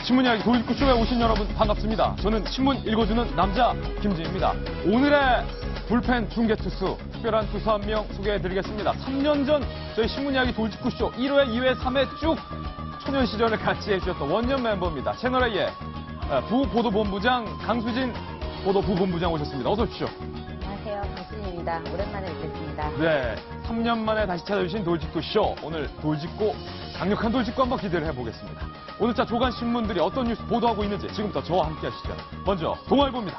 신문 이야기 돌직구쇼에 오신 여러분 반갑습니다. 저는 신문 읽어주는 남자 김진입니다. 오늘의 불펜 중계 투수, 특별한 투수 한 명 소개해드리겠습니다. 3년 전 저희 신문 이야기 돌직구쇼 1회, 2회, 3회 쭉 초년 시절을 같이 해주셨던 원년 멤버입니다. 채널A의 부보도본부장 강수진 보도부본부장 오셨습니다. 어서 오십시오. 안녕하세요. 강수진입니다. 오랜만에 뵙겠습니다. 네, 3년 만에 다시 찾아주신 돌직구쇼. 오늘 돌직구, 강력한 돌직구 한번 기대를 해보겠습니다. 오늘자 조간 신문들이 어떤 뉴스 보도하고 있는지 지금부터 저와 함께 하시죠. 먼저 동아일보입니다.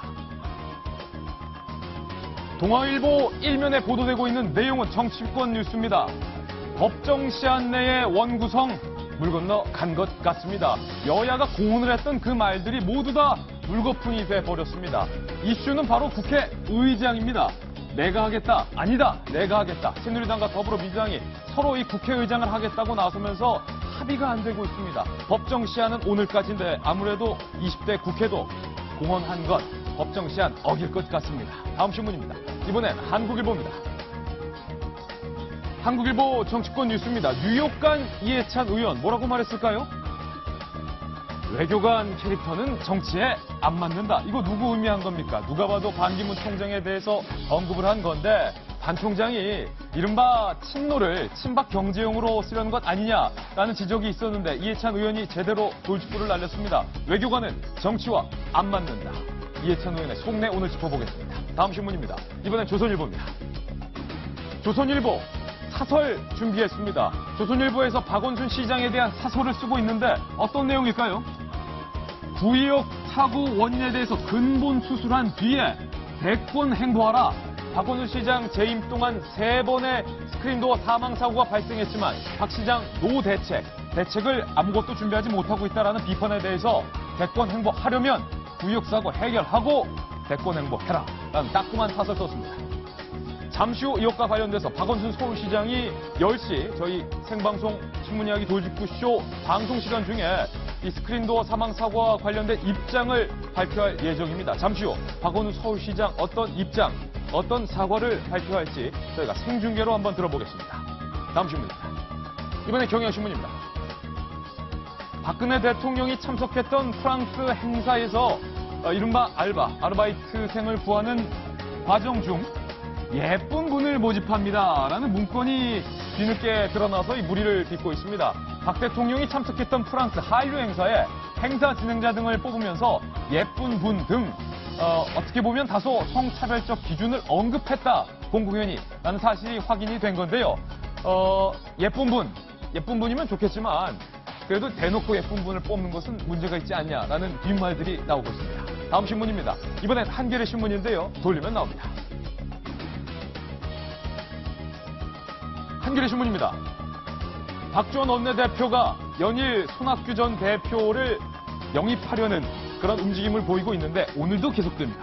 동아일보 일면에 보도되고 있는 내용은 정치권 뉴스입니다. 법정 시한 내의 원구성 물 건너 간 것 같습니다. 여야가 공언을 했던 그 말들이 모두 다 물거품이 돼버렸습니다. 이슈는 바로 국회의장입니다. 내가 하겠다, 아니다, 내가 하겠다. 새누리당과 더불어민주당이 서로 이 국회의장을 하겠다고 나서면서 합의가 안 되고 있습니다. 법정 시한은 오늘까지인데 아무래도 20대 국회도 공언한 것, 법정 시한 어길 것 같습니다. 다음 신문입니다. 이번엔 한국일보입니다. 한국일보 정치권 뉴스입니다. 뉴욕 간 이해찬 의원 뭐라고 말했을까요? 외교관 캐릭터는 정치에 안 맞는다. 이거 누구 의미한 겁니까? 누가 봐도 반기문 총장에 대해서 언급을 한 건데 반 총장이 이른바 친노를 친박 경제용으로 쓰려는 것 아니냐라는 지적이 있었는데 이해찬 의원이 제대로 돌직구를 날렸습니다. 외교관은 정치와 안 맞는다. 이해찬 의원의 속내 오늘 짚어보겠습니다. 다음 신문입니다. 이번엔 조선일보입니다. 조선일보 사설 준비했습니다. 조선일보에서 박원순 시장에 대한 사설을 쓰고 있는데 어떤 내용일까요? 구의역 사고 원인에 대해서 근본 수술한 뒤에 대권 행보하라. 박원순 시장 재임 동안 3번의 스크린도어 사망 사고가 발생했지만 박 시장 노 대책을 아무것도 준비하지 못하고 있다라는 비판에 대해서 대권 행보하려면 구의역 사고 해결하고 대권 행보해라. 라는 따끔한 사설 썼습니다. 잠시 후 이것과 관련돼서 박원순 서울시장이 10시 저희 생방송 신문이야기 돌직구쇼 방송 시간 중에 이 스크린도어 사망 사고와 관련된 입장을 발표할 예정입니다. 잠시 후 박원순 서울시장 어떤 입장, 어떤 사과를 발표할지 저희가 생중계로 한번 들어보겠습니다. 다음 신문입니다. 이번에 경향신문입니다. 박근혜 대통령이 참석했던 프랑스 행사에서 이른바 아르바이트생을 구하는 과정 중 예쁜 분을 모집합니다. 라는 문건이 뒤늦게 드러나서 이 무리를 빚고 있습니다. 박 대통령이 참석했던 프랑스 한류 행사에 행사 진행자 등을 뽑으면서 예쁜 분 등 어떻게 보면 다소 성차별적 기준을 언급했다. 공공연히라는 사실이 확인이 된 건데요. 예쁜 분이면 좋겠지만 그래도 대놓고 예쁜 분을 뽑는 것은 문제가 있지 않냐라는 뒷말들이 나오고 있습니다. 다음 신문입니다. 이번엔 한겨레 신문인데요. 돌리면 나옵니다. 한겨레 신문입니다. 박지원 원내대표가 연일 손학규 전 대표를 영입하려는 그런 움직임을 보이고 있는데 오늘도 계속됩니다.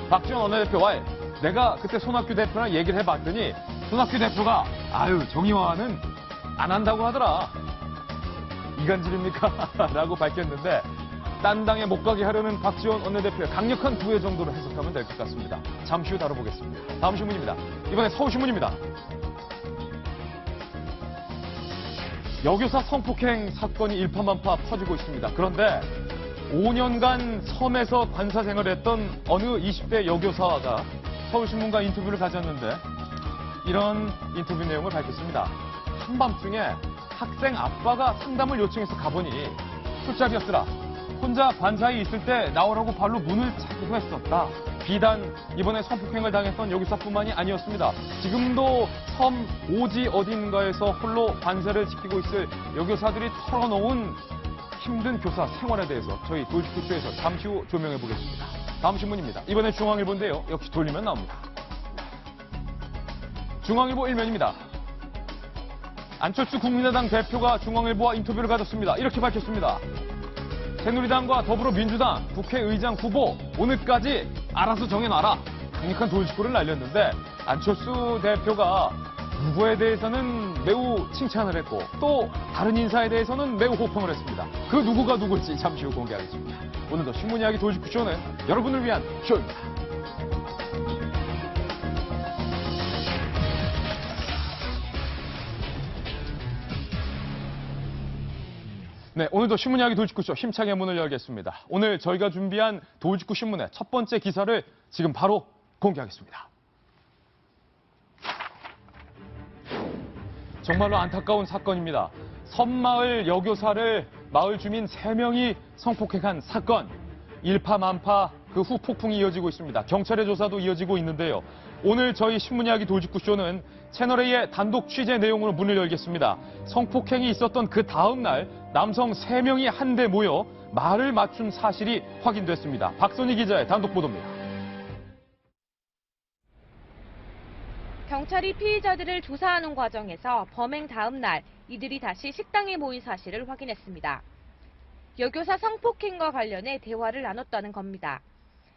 박지원 원내대표와 내가 그때 손학규 대표랑 얘기를 해봤더니 손학규 대표가 정의화는 안 한다고 하더라. 이간질입니까? 라고 밝혔는데 딴 당에 못 가게 하려는 박지원 원내대표의 강력한 구애 정도로 해석하면 될 것 같습니다. 잠시 후 다뤄보겠습니다. 다음 신문입니다. 이번에 서울신문입니다. 여교사 성폭행 사건이 일파만파 퍼지고 있습니다. 그런데 5년간 섬에서 관사 생활했던 어느 20대 여교사가 서울신문과 인터뷰를 가졌는데 이런 인터뷰 내용을 밝혔습니다. 한밤중에 학생 아빠가 상담을 요청해서 가보니 술자리였더라. 혼자 관사에 있을 때 나오라고 발로 문을 차기도 했었다. 비단 이번에 성폭행을 당했던 여교사뿐만이 아니었습니다. 지금도 섬 오지 어딘가에서 홀로 관사를 지키고 있을 여교사들이 털어놓은 힘든 교사 생활에 대해서 저희 돌직구쇼에서 잠시 후 조명해 보겠습니다. 다음 신문입니다. 이번엔 중앙일보인데요. 역시 돌리면 나옵니다. 중앙일보 일면입니다. 안철수 국민의당 대표가 중앙일보와 인터뷰를 가졌습니다. 이렇게 밝혔습니다. 새누리당과 더불어민주당 국회의장 후보 오늘까지 알아서 정해놔라. 강력한 돌직구를 날렸는데 안철수 대표가 누구에 대해서는 매우 칭찬을 했고 또 다른 인사에 대해서는 매우 호평을 했습니다. 그 누구가 누굴지 잠시 후 공개하겠습니다. 오늘도 신문이야기 돌직구쇼는 여러분을 위한 쇼입니다. 네, 오늘도 신문 이야기 돌직구쇼 힘차게 문을 열겠습니다. 오늘 저희가 준비한 돌직구 신문의 첫 번째 기사를 지금 바로 공개하겠습니다. 정말로 안타까운 사건입니다. 섬마을 여교사를 마을 주민 3명이 성폭행한 사건. 일파만파 그 후 폭풍이 이어지고 있습니다. 경찰의 조사도 이어지고 있는데요. 오늘 저희 신문 이야기 돌직구쇼는 채널A의 단독 취재 내용으로 문을 열겠습니다. 성폭행이 있었던 그 다음 날 남성 3명이 한데 모여 말을 맞춘 사실이 확인됐습니다. 박선희 기자의 단독 보도입니다. 경찰이 피의자들을 조사하는 과정에서 범행 다음 날 이들이 다시 식당에 모인 사실을 확인했습니다. 여교사 성폭행과 관련해 대화를 나눴다는 겁니다.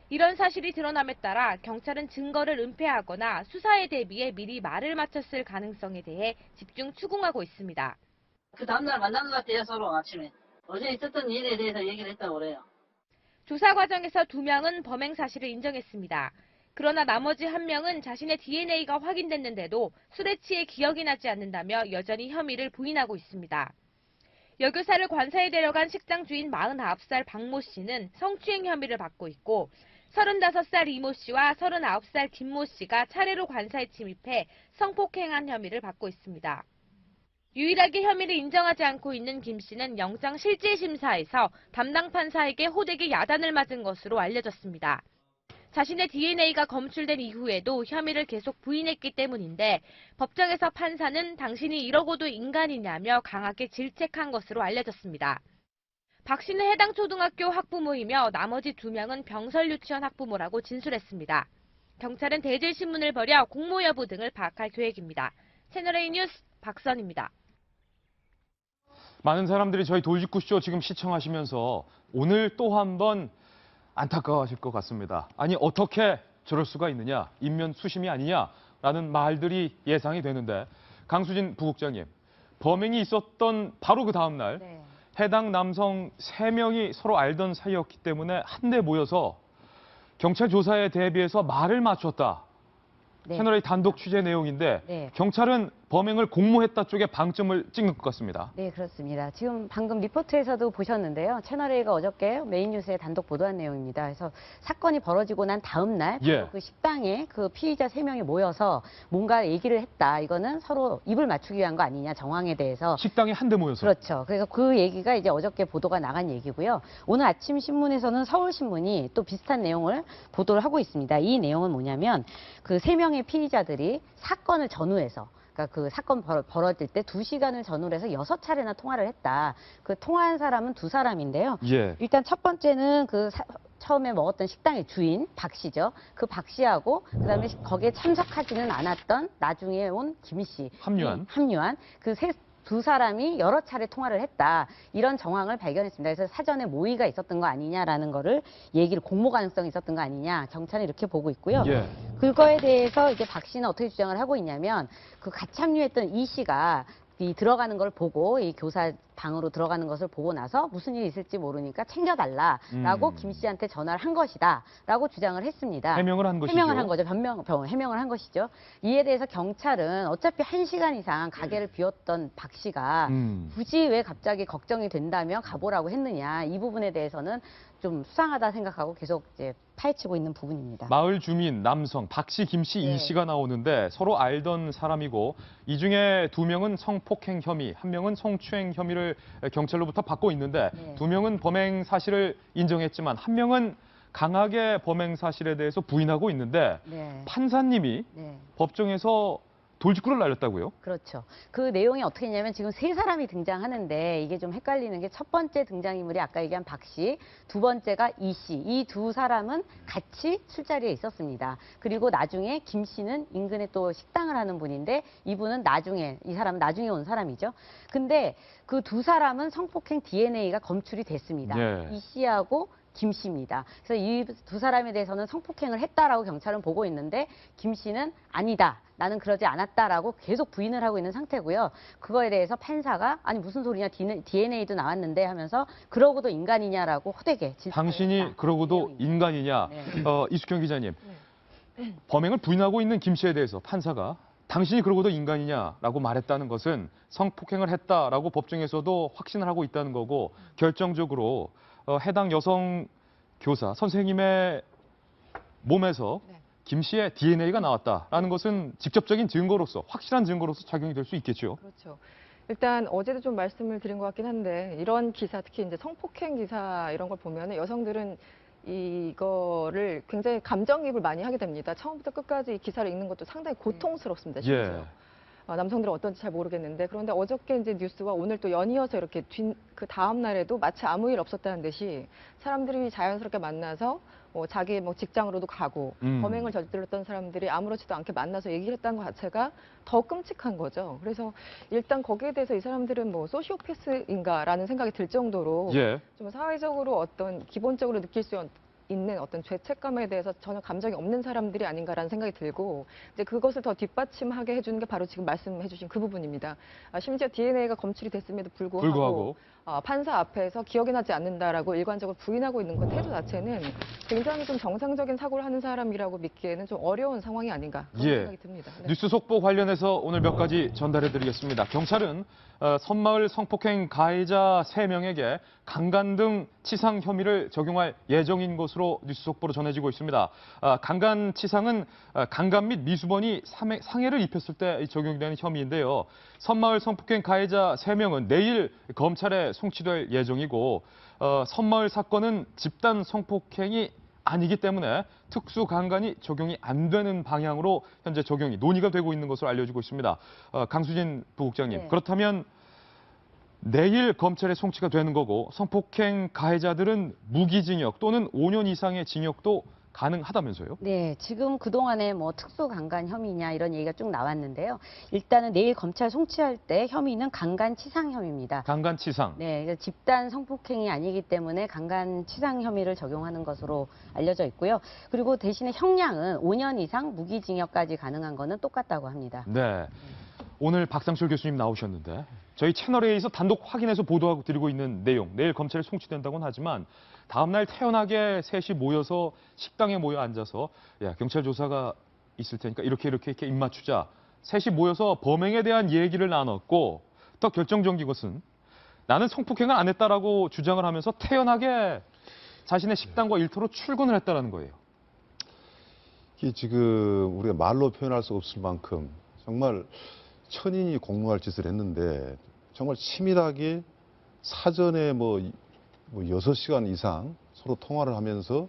이런 사실이 드러남에 따라 경찰은 증거를 은폐하거나 수사에 대비해 미리 말을 맞췄을 가능성에 대해 집중 추궁하고 있습니다. 그 다음날 만난 것 같아요, 서로 아침에. 어제 있었던 일에 대해서 얘기를 했다고 그래요. 조사 과정에서 2명은 범행 사실을 인정했습니다. 그러나 나머지 1명은 자신의 DNA가 확인됐는데도 술에 취해 기억이 나지 않는다며 여전히 혐의를 부인하고 있습니다. 여교사를 관사에 데려간 식당 주인 49살 박모 씨는 성추행 혐의를 받고 있고 35살 이모 씨와 39살 김모 씨가 차례로 관사에 침입해 성폭행한 혐의를 받고 있습니다. 유일하게 혐의를 인정하지 않고 있는 김 씨는 영장 실질심사에서 담당 판사에게 호되게 야단을 맞은 것으로 알려졌습니다. 자신의 DNA가 검출된 이후에도 혐의를 계속 부인했기 때문인데 법정에서 판사는 당신이 이러고도 인간이냐며 강하게 질책한 것으로 알려졌습니다. 박 씨는 해당 초등학교 학부모이며 나머지 2명은 병설 유치원 학부모라고 진술했습니다. 경찰은 대질신문을 벌여 공모 여부 등을 파악할 계획입니다. 채널A 뉴스 박선입니다. 많은 사람들이 저희 돌직구쇼 지금 시청하시면서 오늘 또 한 번 안타까워하실 것 같습니다. 아니 어떻게 저럴 수가 있느냐, 인면 수심이 아니냐라는 말들이 예상이 되는데 강수진 부국장님, 범행이 있었던 바로 그 다음 날 네. 해당 남성 3명이 서로 알던 사이였기 때문에 한데 모여서 경찰 조사에 대비해서 말을 맞췄다. 네. 채널A 단독 취재 내용인데 네. 경찰은 범행을 공모했다 쪽에 방점을 찍는 것 같습니다. 네, 그렇습니다. 지금 방금 리포트에서도 보셨는데요. 채널A가 어저께 메인 뉴스에 단독 보도한 내용입니다. 그래서 사건이 벌어지고 난 다음 날 예. 그 식당에 그 피의자 3명이 모여서 뭔가 얘기를 했다. 이거는 서로 입을 맞추기 위한 거 아니냐, 정황에 대해서. 식당에 한데 모여서. 그렇죠. 그래서 그 얘기가 이제 어저께 보도가 나간 얘기고요. 오늘 아침 신문에서는 서울신문이 또 비슷한 내용을 보도를 하고 있습니다. 이 내용은 뭐냐면 그 3명의 피의자들이 사건을 전후해서 그러니까 그 사건 벌어질 때 2시간을 전후로 해서 6차례나 통화를 했다. 그 통화한 사람은 2사람인데요. 예. 일단 첫 번째는 처음에 먹었던 식당의 주인 박 씨죠. 그 박 씨하고 그다음에 거기에 참석하지는 않았던 나중에 온 김 씨. 합류한 그 2사람이 여러 차례 통화를 했다. 이런 정황을 발견했습니다. 그래서 사전에 모의가 있었던 거 아니냐라는 거를 공모 가능성이 있었던 거 아니냐. 경찰은 이렇게 보고 있고요. 예. 그거에 대해서 이제 박 씨는 어떻게 주장을 하고 있냐면 그 같이 합류했던 이 씨가 이 들어가는 걸 보고 이 교사 방으로 들어가는 것을 보고 나서 무슨 일이 있을지 모르니까 챙겨달라라고 김 씨한테 전화를 한 것이다라고 주장을 했습니다. 해명을 한 것이죠. 해명을 한 거죠. 해명을 한 것이죠. 이에 대해서 경찰은 어차피 1시간 이상 가게를 비웠던 박 씨가 굳이 왜 갑자기 걱정이 된다며 가보라고 했느냐. 이 부분에 대해서는 좀 수상하다 생각하고 계속 이제 파헤치고 있는 부분입니다. 마을 주민 남성 박 씨, 김 씨, 네. 이 씨가 나오는데 서로 알던 사람이고 이 중에 2명은 성폭행 혐의, 1명은 성추행 혐의를 경찰로부터 받고 있는데 네. 2명은 범행 사실을 인정했지만 1명은 강하게 범행 사실에 대해서 부인하고 있는데 네. 판사님이 네. 법정에서 돌직구를 날렸다고요? 그렇죠. 그 내용이 어떻게 했냐면 지금 3사람이 등장하는데 이게 좀 헷갈리는 게 첫 번째 등장인물이 아까 얘기한 박 씨, 두 번째가 이 씨. 이 2사람은 같이 술자리에 있었습니다. 그리고 나중에 김 씨는 인근에 또 식당을 하는 분인데 이분은 이 사람은 나중에 온 사람이죠. 근데 그 2사람은 성폭행 DNA가 검출이 됐습니다. 예. 이 씨하고 김 씨입니다. 그래서 이 2사람에 대해서는 성폭행을 했다라고 경찰은 보고 있는데 김 씨는 아니다. 나는 그러지 않았다라고 계속 부인을 하고 있는 상태고요. 그거에 대해서 판사가 아니 무슨 소리냐 DNA도 나왔는데 하면서 그러고도 인간이냐라고 호되게 당신이 그러고도 인간이냐. 네. 이숙현 기자님, 범행을 부인하고 있는 김 씨에 대해서 판사가 당신이 그러고도 인간이냐라고 말했다는 것은 성폭행을 했다라고 법정에서도 확신을 하고 있다는 거고 결정적으로 해당 여성 교사 선생님의 몸에서 네. 김 씨의 DNA가 나왔다라는 것은 직접적인 증거로서 확실한 증거로서 작용이 될 수 있겠죠. 그렇죠. 일단 어제도 좀 말씀을 드린 것 같긴 한데 이런 기사, 특히 이제 성폭행 기사 이런 걸 보면은 여성들은 이거를 굉장히 감정이입을 많이 하게 됩니다. 처음부터 끝까지 이 기사를 읽는 것도 상당히 고통스럽습니다. 심지어. 예. 남성들은 어떤지 잘 모르겠는데 그런데 어저께 이제 뉴스와 오늘 또 연이어서 이렇게 그 다음 날에도 마치 아무 일 없었다는 듯이 사람들이 자연스럽게 만나서 자기 뭐 직장으로도 가고 범행을 저질렀던 사람들이 아무렇지도 않게 만나서 얘기를 했다는 것 자체가 더 끔찍한 거죠. 그래서 일단 거기에 대해서 이 사람들은 뭐 소시오패스인가라는 생각이 들 정도로 예. 좀 사회적으로 어떤 기본적으로 느낄 수 있는 어떤 죄책감에 대해서 전혀 감정이 없는 사람들이 아닌가라는 생각이 들고 이제 그것을 더 뒷받침하게 해주는 게 바로 지금 말씀해주신 그 부분입니다. 심지어 DNA가 검출이 됐음에도 불구하고 판사 앞에서 기억이 나지 않는다라고 일관적으로 부인하고 있는 것 태도 자체는 굉장히 좀 정상적인 사고를 하는 사람이라고 믿기에는 좀 어려운 상황이 아닌가 그런 예. 생각이 듭니다. 네. 뉴스 속보 관련해서 오늘 몇 가지 전달해드리겠습니다. 경찰은 선마을 성폭행 가해자 3명에게 강간 등 치상 혐의를 적용할 예정인 것으로 뉴스 속보로 전해지고 있습니다. 강간 치상은 강간 및 미수번이 상해를 입혔을 때 적용되는 혐의인데요. 선마을 성폭행 가해자 3명은 내일 검찰에 송치될 예정이고 선마을 사건은 집단 성폭행이 아니기 때문에 특수 강간이 적용이 안 되는 방향으로 현재 적용이 논의가 되고 있는 것으로 알려지고 있습니다. 강수진 부국장님, 네. 그렇다면 내일 검찰에 송치가 되는 거고 성폭행 가해자들은 무기징역 또는 5년 이상의 징역도 가능하다면서요? 네, 지금 그동안에 뭐 특수강간 혐의냐 이런 얘기가 쭉 나왔는데요. 일단은 내일 검찰 송치할 때 혐의는 강간치상 혐의입니다. 강간치상. 네, 집단 성폭행이 아니기 때문에 강간치상 혐의를 적용하는 것으로 알려져 있고요. 그리고 대신에 형량은 5년 이상 무기징역까지 가능한 거는 똑같다고 합니다. 네. 오늘 박상철 교수님 나오셨는데 저희 채널A에서 단독 확인해서 보도하고 드리고 있는 내용 내일 검찰에 송치된다고는 하지만 다음날 태연하게 셋이 모여서 식당에 모여 앉아서 야, 경찰 조사가 있을 테니까 이렇게 입 맞추자. 셋이 모여서 범행에 대한 얘기를 나눴고 더 결정적인 것은 나는 성폭행을 안 했다라고 주장을 하면서 태연하게 자신의 식당과 일터로 출근을 했다는 거예요. 이게 지금 우리가 말로 표현할 수 없을 만큼 정말 천인이 공노할 짓을 했는데 정말 치밀하게 사전에 뭐 6시간 이상 서로 통화를 하면서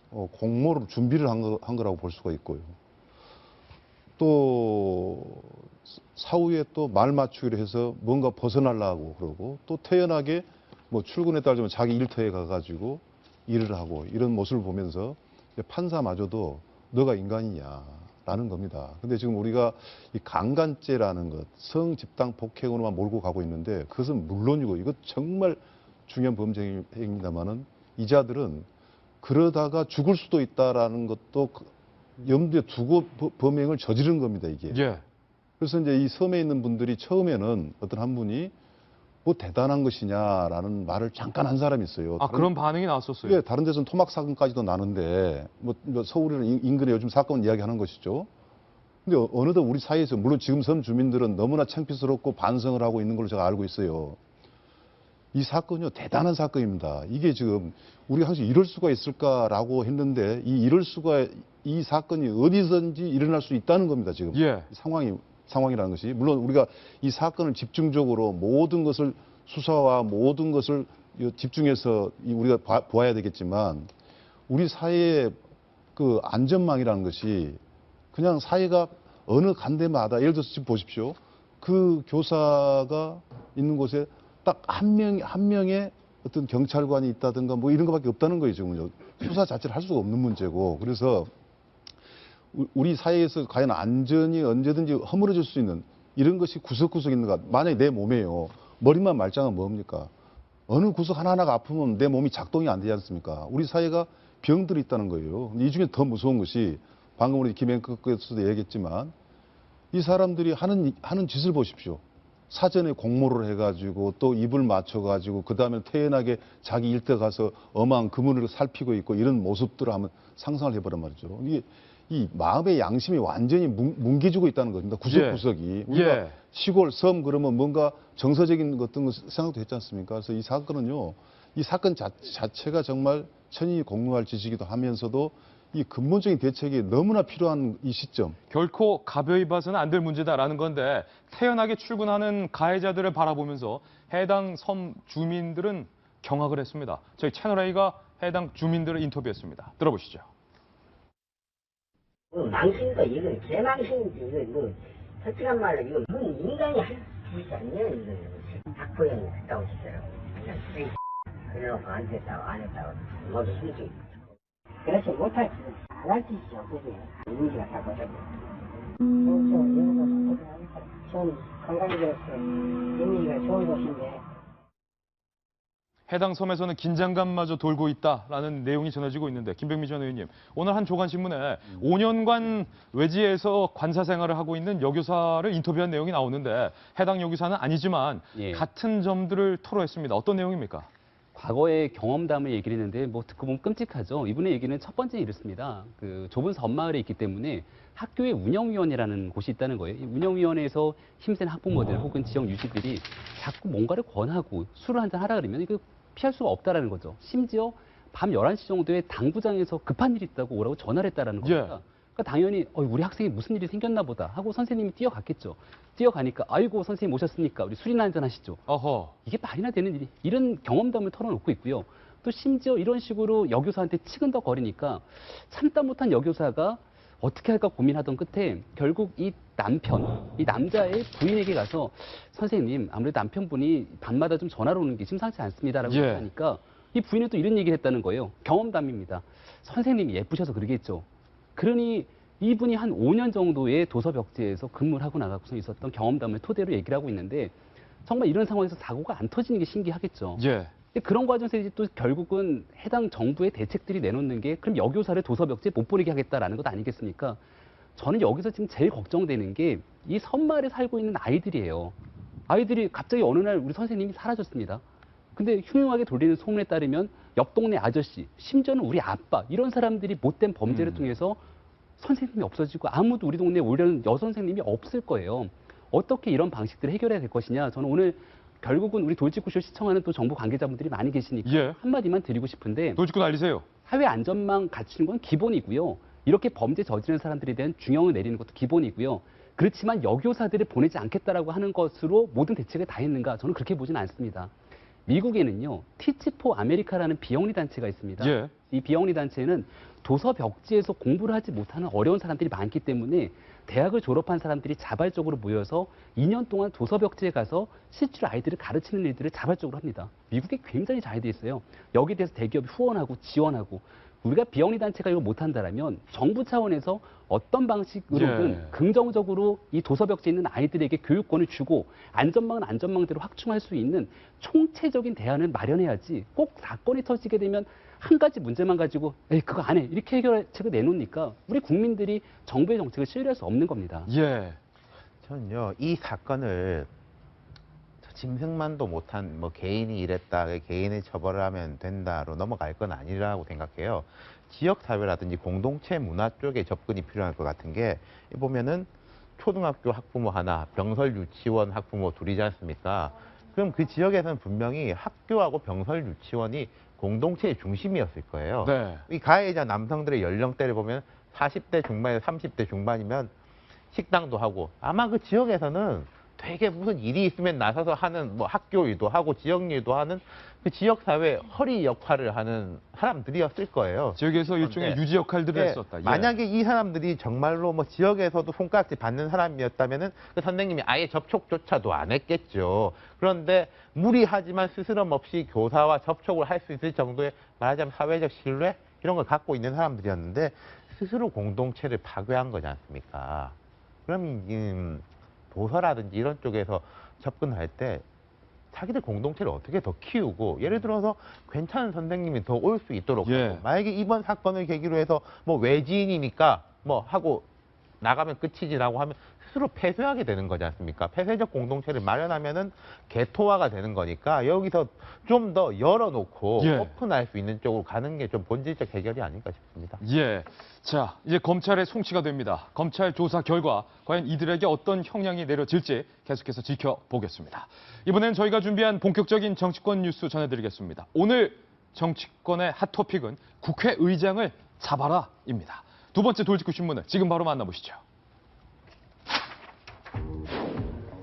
공모를 준비를 한 거라고 볼 수가 있고요. 또 사후에 또 말 맞추기로 해서 뭔가 벗어나려고 그러고 또 태연하게 뭐 출근에 따르면 자기 일터에 가가지고 일을 하고 이런 모습을 보면서 판사마저도 너가 인간이냐라는 겁니다. 근데 지금 우리가 이 강간죄라는 것, 성집단 폭행으로만 몰고 가고 있는데 그것은 물론이고 이것 정말 중요한 범죄 행위입니다만은 이자들은 그러다가 죽을 수도 있다라는 것도 염두에 두고 범행을 저지른 겁니다, 이게. 예. 그래서 이제 이 섬에 있는 분들이 처음에는 어떤 한 분이 뭐 대단한 것이냐라는 말을 잠깐 한 사람이 있어요. 그런 반응이 나왔었어요. 예, 다른 데서는 토막 사건까지도 나는데 뭐 서울이나 인근의 요즘 사건 이야기하는 것이죠. 근데 어느덧 우리 사이에서 물론 지금 섬 주민들은 너무나 창피스럽고 반성을 하고 있는 걸로 제가 알고 있어요. 이 사건이요 대단한 사건입니다. 이게 지금 우리가 항상 이럴 수가 있을까라고 했는데 이 사건이 어디선지 일어날 수 있다는 겁니다. 지금 예. 상황이라는 것이 물론 우리가 이 사건을 집중적으로 모든 것을 수사와 모든 것을 집중해서 우리가 보아야 되겠지만 우리 사회의 그 안전망이라는 것이 그냥 사회가 어느 간데마다 예를 들어서 지금 보십시오. 그 교사가 있는 곳에 딱 한 명의 어떤 경찰관이 있다든가 뭐 이런 것밖에 없다는 거예요, 지금. 수사 자체를 할 수가 없는 문제고. 그래서 우리 사회에서 과연 안전이 언제든지 허물어질 수 있는 이런 것이 구석구석 있는가. 만약에 내 몸에요. 머리만 말짱하면 뭡니까? 어느 구석 하나하나가 아프면 내 몸이 작동이 안 되지 않습니까? 우리 사회가 병들이 있다는 거예요. 이 중에 더 무서운 것이 방금 우리 김행국께서도 얘기했지만 이 사람들이 하는 짓을 보십시오. 사전에 공모를 해가지고 또 입을 맞춰가지고 그 다음에 태연하게 자기 일터 가서 어마한 그물을 살피고 있고 이런 모습들을 한번 상상을 해보란 말이죠. 이 마음의 양심이 완전히 뭉개지고 있다는 겁니다. 구석구석이. 우리가 예. 시골, 섬 그러면 뭔가 정서적인 어떤 거 생각도 했지 않습니까? 그래서 이 사건은요, 이 사건 자체가 정말 천인공노할 짓이기도 하면서도 이 근본적인 대책이 너무나 필요한 이 시점. 결코 가벼이 봐서는 안 될 문제다라는 건데 태연하게 출근하는 가해자들을 바라보면서 해당 섬 주민들은 경악을 했습니다. 저희 채널A가 해당 주민들을 인터뷰했습니다. 들어보시죠. 망신도 이건 개망신이지. 이거 뭐 솔직한 말로 이거 무슨 인간이 할 수 있지 않냐 이거. 학부형이 했다고 치더라고. 그냥 쓰레기 그래놓고 안 됐다고 안 했다고 모두 숨기고. 그래서 못할 짓은 안 할 짓이죠. 그게 이미지가 다 거든요. 좀 관광지로서 이미지가 좋은 곳인데. 해당 섬에서는 긴장감마저 돌고 있다라는 내용이 전해지고 있는데 김병미 전 의원님, 오늘 한 조간신문에 5년간 외지에서 관사 생활을 하고 있는 여교사를 인터뷰한 내용이 나오는데 해당 여교사는 아니지만 예. 같은 점들을 토로했습니다. 어떤 내용입니까? 과거의 경험담을 얘기를 했는데 뭐 듣고 보면 끔찍하죠. 이분의 얘기는 첫 번째 이렇습니다. 그 좁은 섬마을에 있기 때문에 학교의 운영위원회라는 곳이 있다는 거예요. 이 운영위원회에서 힘센 학부모들 혹은 지역 유지들이 자꾸 뭔가를 권하고 술을 한잔 하라 그러면 이거 피할 수가 없다라는 거죠. 심지어 밤 11시 정도에 당구장에서 급한 일이 있다고 오라고 전화를 했다라는 겁니다. 그러니까 당연히 우리 학생이 무슨 일이 생겼나 보다 하고 선생님이 뛰어갔겠죠. 뛰어가니까 아이고 선생님 오셨습니까? 우리 술이나 한잔 하시죠. 어허. 이게 말이나 되는 일이 이런 경험담을 털어놓고 있고요. 또 심지어 이런 식으로 여교사한테 치근덕거리니까 참다 못한 여교사가 어떻게 할까 고민하던 끝에 결국 이 남자의 부인에게 가서 선생님 아무래도 남편분이 밤마다 좀 전화로 오는 게 심상치 않습니다라고 예. 하니까 이 부인은 또 이런 얘기를 했다는 거예요. 경험담입니다. 선생님이 예쁘셔서 그러겠죠. 그러니 이분이 한 5년 정도의 도서벽지에서 근무를 하고 나가고서 있었던 경험담을 토대로 얘기를 하고 있는데 정말 이런 상황에서 사고가 안 터지는 게 신기하겠죠. 예. 근데 그런 과정에서 이제 또 결국은 해당 정부의 대책들이 내놓는 게 그럼 여교사를 도서벽지에 못 버리게 하겠다라는 것 아니겠습니까? 저는 여기서 지금 제일 걱정되는 게 이 섬마을에 살고 있는 아이들이에요. 아이들이 갑자기 어느 날 우리 선생님이 사라졌습니다. 근데 흉흉하게 돌리는 소문에 따르면 옆 동네 아저씨, 심지어는 우리 아빠 이런 사람들이 못된 범죄를 통해서 선생님이 없어지고 아무도 우리 동네에 오려는 여선생님이 없을 거예요. 어떻게 이런 방식들을 해결해야 될 것이냐. 저는 오늘 결국은 우리 돌직구쇼 시청하는 또 정부 관계자분들이 많이 계시니까 예. 한마디만 드리고 싶은데 돌직구 날리세요. 사회 안전망 갖추는 건 기본이고요. 이렇게 범죄 저지르는 사람들에 대한 중형을 내리는 것도 기본이고요. 그렇지만 여교사들을 보내지 않겠다라고 하는 것으로 모든 대책을 다 했는가? 저는 그렇게 보지는 않습니다. 미국에는요, 티치포 아메리카라는 비영리 단체가 있습니다. 예. 이 비영리 단체는 도서 벽지에서 공부를 하지 못하는 어려운 사람들이 많기 때문에 대학을 졸업한 사람들이 자발적으로 모여서 2년 동안 도서 벽지에 가서 실제로 아이들을 가르치는 일들을 자발적으로 합니다. 미국에 굉장히 잘 돼 있어요. 여기에 대해서 대기업이 후원하고 지원하고 우리가 비영리 단체가 이걸 못한다라면 정부 차원에서 어떤 방식으로든 예. 긍정적으로 이 도서벽지에 있는 아이들에게 교육권을 주고 안전망은 안전망대로 확충할 수 있는 총체적인 대안을 마련해야지 꼭 사건이 터지게 되면 한 가지 문제만 가지고 에이 그거 안 해 이렇게 해결책을 내놓으니까 우리 국민들이 정부의 정책을 신뢰할 수 없는 겁니다. 예. 저는요 이 사건을 짐승만도 못한 뭐 개인이 이랬다 개인을 처벌을 하면 된다로 넘어갈 건 아니라고 생각해요. 지역 사회라든지 공동체 문화 쪽에 접근이 필요할 것 같은 게 보면은 초등학교 학부모 하나, 병설 유치원 학부모 둘이지 않습니까? 그럼 그 지역에서는 분명히 학교하고 병설 유치원이 공동체의 중심이었을 거예요. 네. 이 가해자 남성들의 연령대를 보면 40대 중반에서 30대 중반이면 식당도 하고 아마 그 지역에서는 되게 무슨 일이 있으면 나서서 하는 뭐 학교 일도 하고 지역 일도 하는 그 지역 사회 허리 역할을 하는 사람들이었을 거예요. 지역에서 일종의 유지 역할들을 네, 했었다. 예. 만약에 이 사람들이 정말로 뭐 지역에서도 손가락질 받는 사람이었다면은 그 선생님이 아예 접촉조차도 안 했겠죠. 그런데 무리하지만 스스럼 없이 교사와 접촉을 할 수 있을 정도의 말하자면 사회적 신뢰 이런 걸 갖고 있는 사람들이었는데 스스로 공동체를 파괴한 거지 않습니까? 그럼 도서라든지 이런 쪽에서 접근할 때 자기들 공동체를 어떻게 더 키우고 예를 들어서 괜찮은 선생님이 더 올 수 있도록 예. 하고 만약에 이번 사건을 계기로 해서 뭐 외지인이니까 뭐 하고 나가면 끝이지라고 하면 스스로 폐쇄하게 되는 거지 않습니까? 폐쇄적 공동체를 마련하면은 개토화가 되는 거니까 여기서 좀 더 열어놓고 예. 오픈할 수 있는 쪽으로 가는 게 좀 본질적 해결이 아닐까 싶습니다. 예. 자, 이제 검찰의 송치가 됩니다. 검찰 조사 결과 과연 이들에게 어떤 형량이 내려질지 계속해서 지켜보겠습니다. 이번엔 저희가 준비한 본격적인 정치권 뉴스 전해드리겠습니다. 오늘 정치권의 핫토픽은 국회의장을 잡아라입니다. 두 번째 돌직구 신문을 지금 바로 만나보시죠.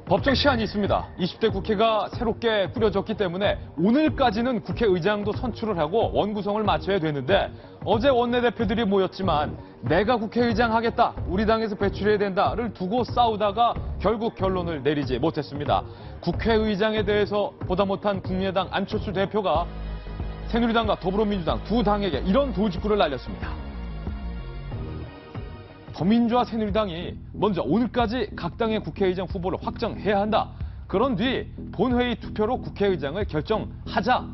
법정 시한이 있습니다. 20대 국회가 새롭게 꾸려졌기 때문에 오늘까지는 국회의장도 선출을 하고 원구성을 마쳐야 되는데 어제 원내대표들이 모였지만 내가 국회의장 하겠다, 우리 당에서 배출해야 된다를 두고 싸우다가 결국 결론을 내리지 못했습니다. 국회의장에 대해서 보다 못한 국민의당 안철수 대표가 새누리당과 더불어민주당 두 당에게 이런 돌직구를 날렸습니다. 더민주와 새누리당이 먼저 오늘까지 각 당의 국회의장 후보를 확정해야 한다. 그런 뒤 본회의 투표로 국회의장을 결정하자.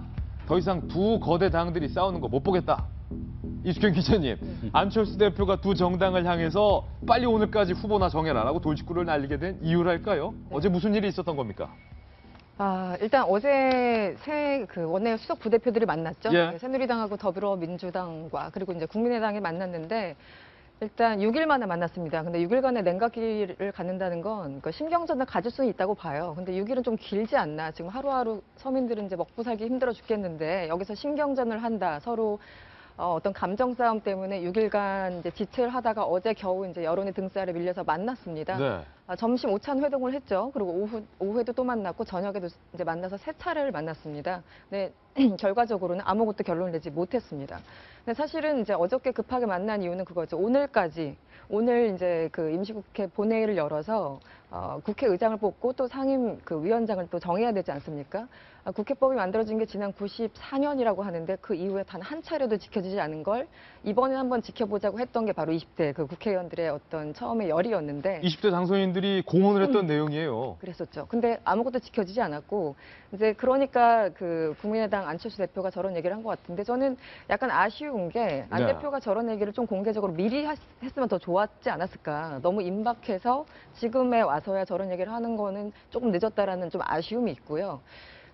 더 이상 두 거대 당들이 싸우는 거 못 보겠다. 이수경 기자님, 안철수 대표가 두 정당을 향해서 빨리 오늘까지 후보나 정해라라고 돌직구를 날리게 된 이유랄까요? 어제 무슨 일이 있었던 겁니까? 일단 어제 원내 수석 부대표들이 만났죠. 예. 새누리당하고 더불어민주당과 그리고 이제 국민의당이 만났는데 일단 6일 만에 만났습니다. 근데 6일간의 냉각기를 갖는다는 건 신경전을 가질 수는 있다고 봐요. 근데 6일은 좀 길지 않나. 지금 하루하루 서민들은 이제 먹고 살기 힘들어 죽겠는데 여기서 신경전을 한다. 서로 어떤 감정 싸움 때문에 6일간 이제 지체를 하다가 어제 겨우 이제 여론의 등살에 밀려서 만났습니다. 네. 점심 오찬 회동을 했죠. 그리고 오후에도 또 만났고 저녁에도 이제 만나서 세 차례를 만났습니다. 근데 결과적으로는 아무것도 결론을 내지 못했습니다. 근데 사실은 이제 어저께 급하게 만난 이유는 그거죠. 오늘 이제 그 임시국회 본회의를 열어서 국회의장을 뽑고 또 상임 그 위원장을 또 정해야 되지 않습니까? 국회법이 만들어진 게 지난 94년이라고 하는데 그 이후에 단 한 차례도 지켜지지 않은 걸 이번에 한번 지켜보자고 했던 게 바로 20대 그 국회의원들의 어떤 처음의 열의였는데 20대 당선인들이 공헌을 했던 내용이에요. 그랬었죠. 근데 아무것도 지켜지지 않았고 이제 그러니까 그 국민의당 안철수 대표가 저런 얘기를 한 것 같은데 저는 약간 아쉬운 게 안 네. 대표가 저런 얘기를 좀 공개적으로 미리 했으면 더 좋았지 않았을까. 너무 임박해서 지금에 와서야 저런 얘기를 하는 거는 조금 늦었다라는 좀 아쉬움이 있고요.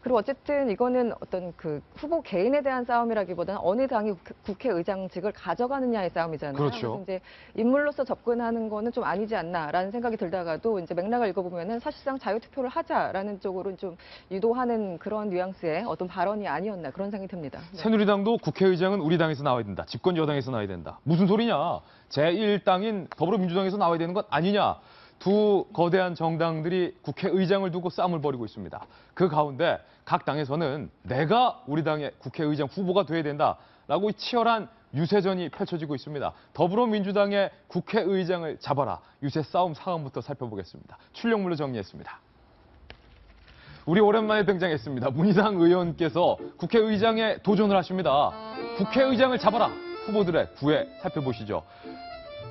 그리고 어쨌든 이거는 어떤 그 후보 개인에 대한 싸움이라기보다는 어느 당이 국회의장직을 가져가느냐의 싸움이잖아요. 그렇죠. 그래서 이제 인물로서 접근하는 거는 좀 아니지 않나라는 생각이 들다가도 이제 맥락을 읽어보면은 사실상 자유투표를 하자라는 쪽으로 좀 유도하는 그런 뉘앙스의 어떤 발언이 아니었나 그런 생각이 듭니다. 네. 새누리당도 국회의장은 우리 당에서 나와야 된다. 집권 여당에서 나와야 된다. 무슨 소리냐. 제1당인 더불어민주당에서 나와야 되는 것 아니냐. 두 거대한 정당들이 국회의장을 두고 싸움을 벌이고 있습니다. 그 가운데 각 당에서는 내가 우리 당의 국회의장 후보가 돼야 된다라고 치열한 유세전이 펼쳐지고 있습니다. 더불어민주당의 국회의장을 잡아라. 유세 싸움 상황부터 살펴보겠습니다. 출력물로 정리했습니다. 우리 오랜만에 등장했습니다. 문희상 의원께서 국회의장에 도전을 하십니다. 국회의장을 잡아라. 후보들의 구애 살펴보시죠.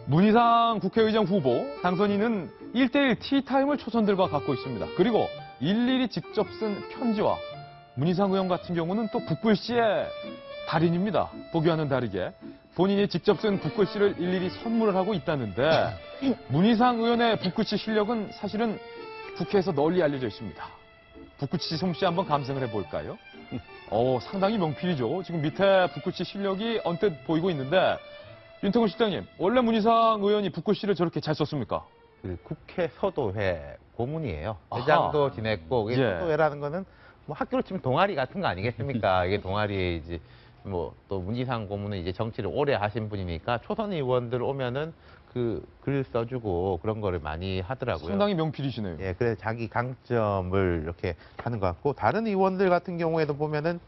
문희상 국회의장 후보 당선인은 1대1 티타임을 초선들과 갖고 있습니다. 그리고 일일이 직접 쓴 편지와 문희상 의원 같은 경우는 또 붓글씨의 달인입니다. 보기와는 다르게 본인이 직접 쓴 붓글씨를 일일이 선물을 하고 있다는데 문희상 의원의 붓글씨 실력은 사실은 국회에서 널리 알려져 있습니다. 붓글씨 솜씨 한번 감상을 해볼까요? 상당히 명필이죠. 지금 밑에 붓글씨 실력이 언뜻 보이고 있는데 윤태곤 실장님, 원래 문희상 의원이 붓글씨를 저렇게 잘 썼습니까? 그 국회 서도회 고문이에요. 아하. 회장도 지냈고 이게 예. 서도회라는 거는 뭐 학교로 치면 동아리 같은 거 아니겠습니까? 이게 동아리에 이제 뭐 또 문희상 고문은 이제 정치를 오래 하신 분이니까 초선 의원들 오면은 그 글 써주고 그런 거를 많이 하더라고요. 상당히 명필이시네요. 예, 그래서 자기 강점을 이렇게 하는 것 같고 다른 의원들 같은 경우에도 보면은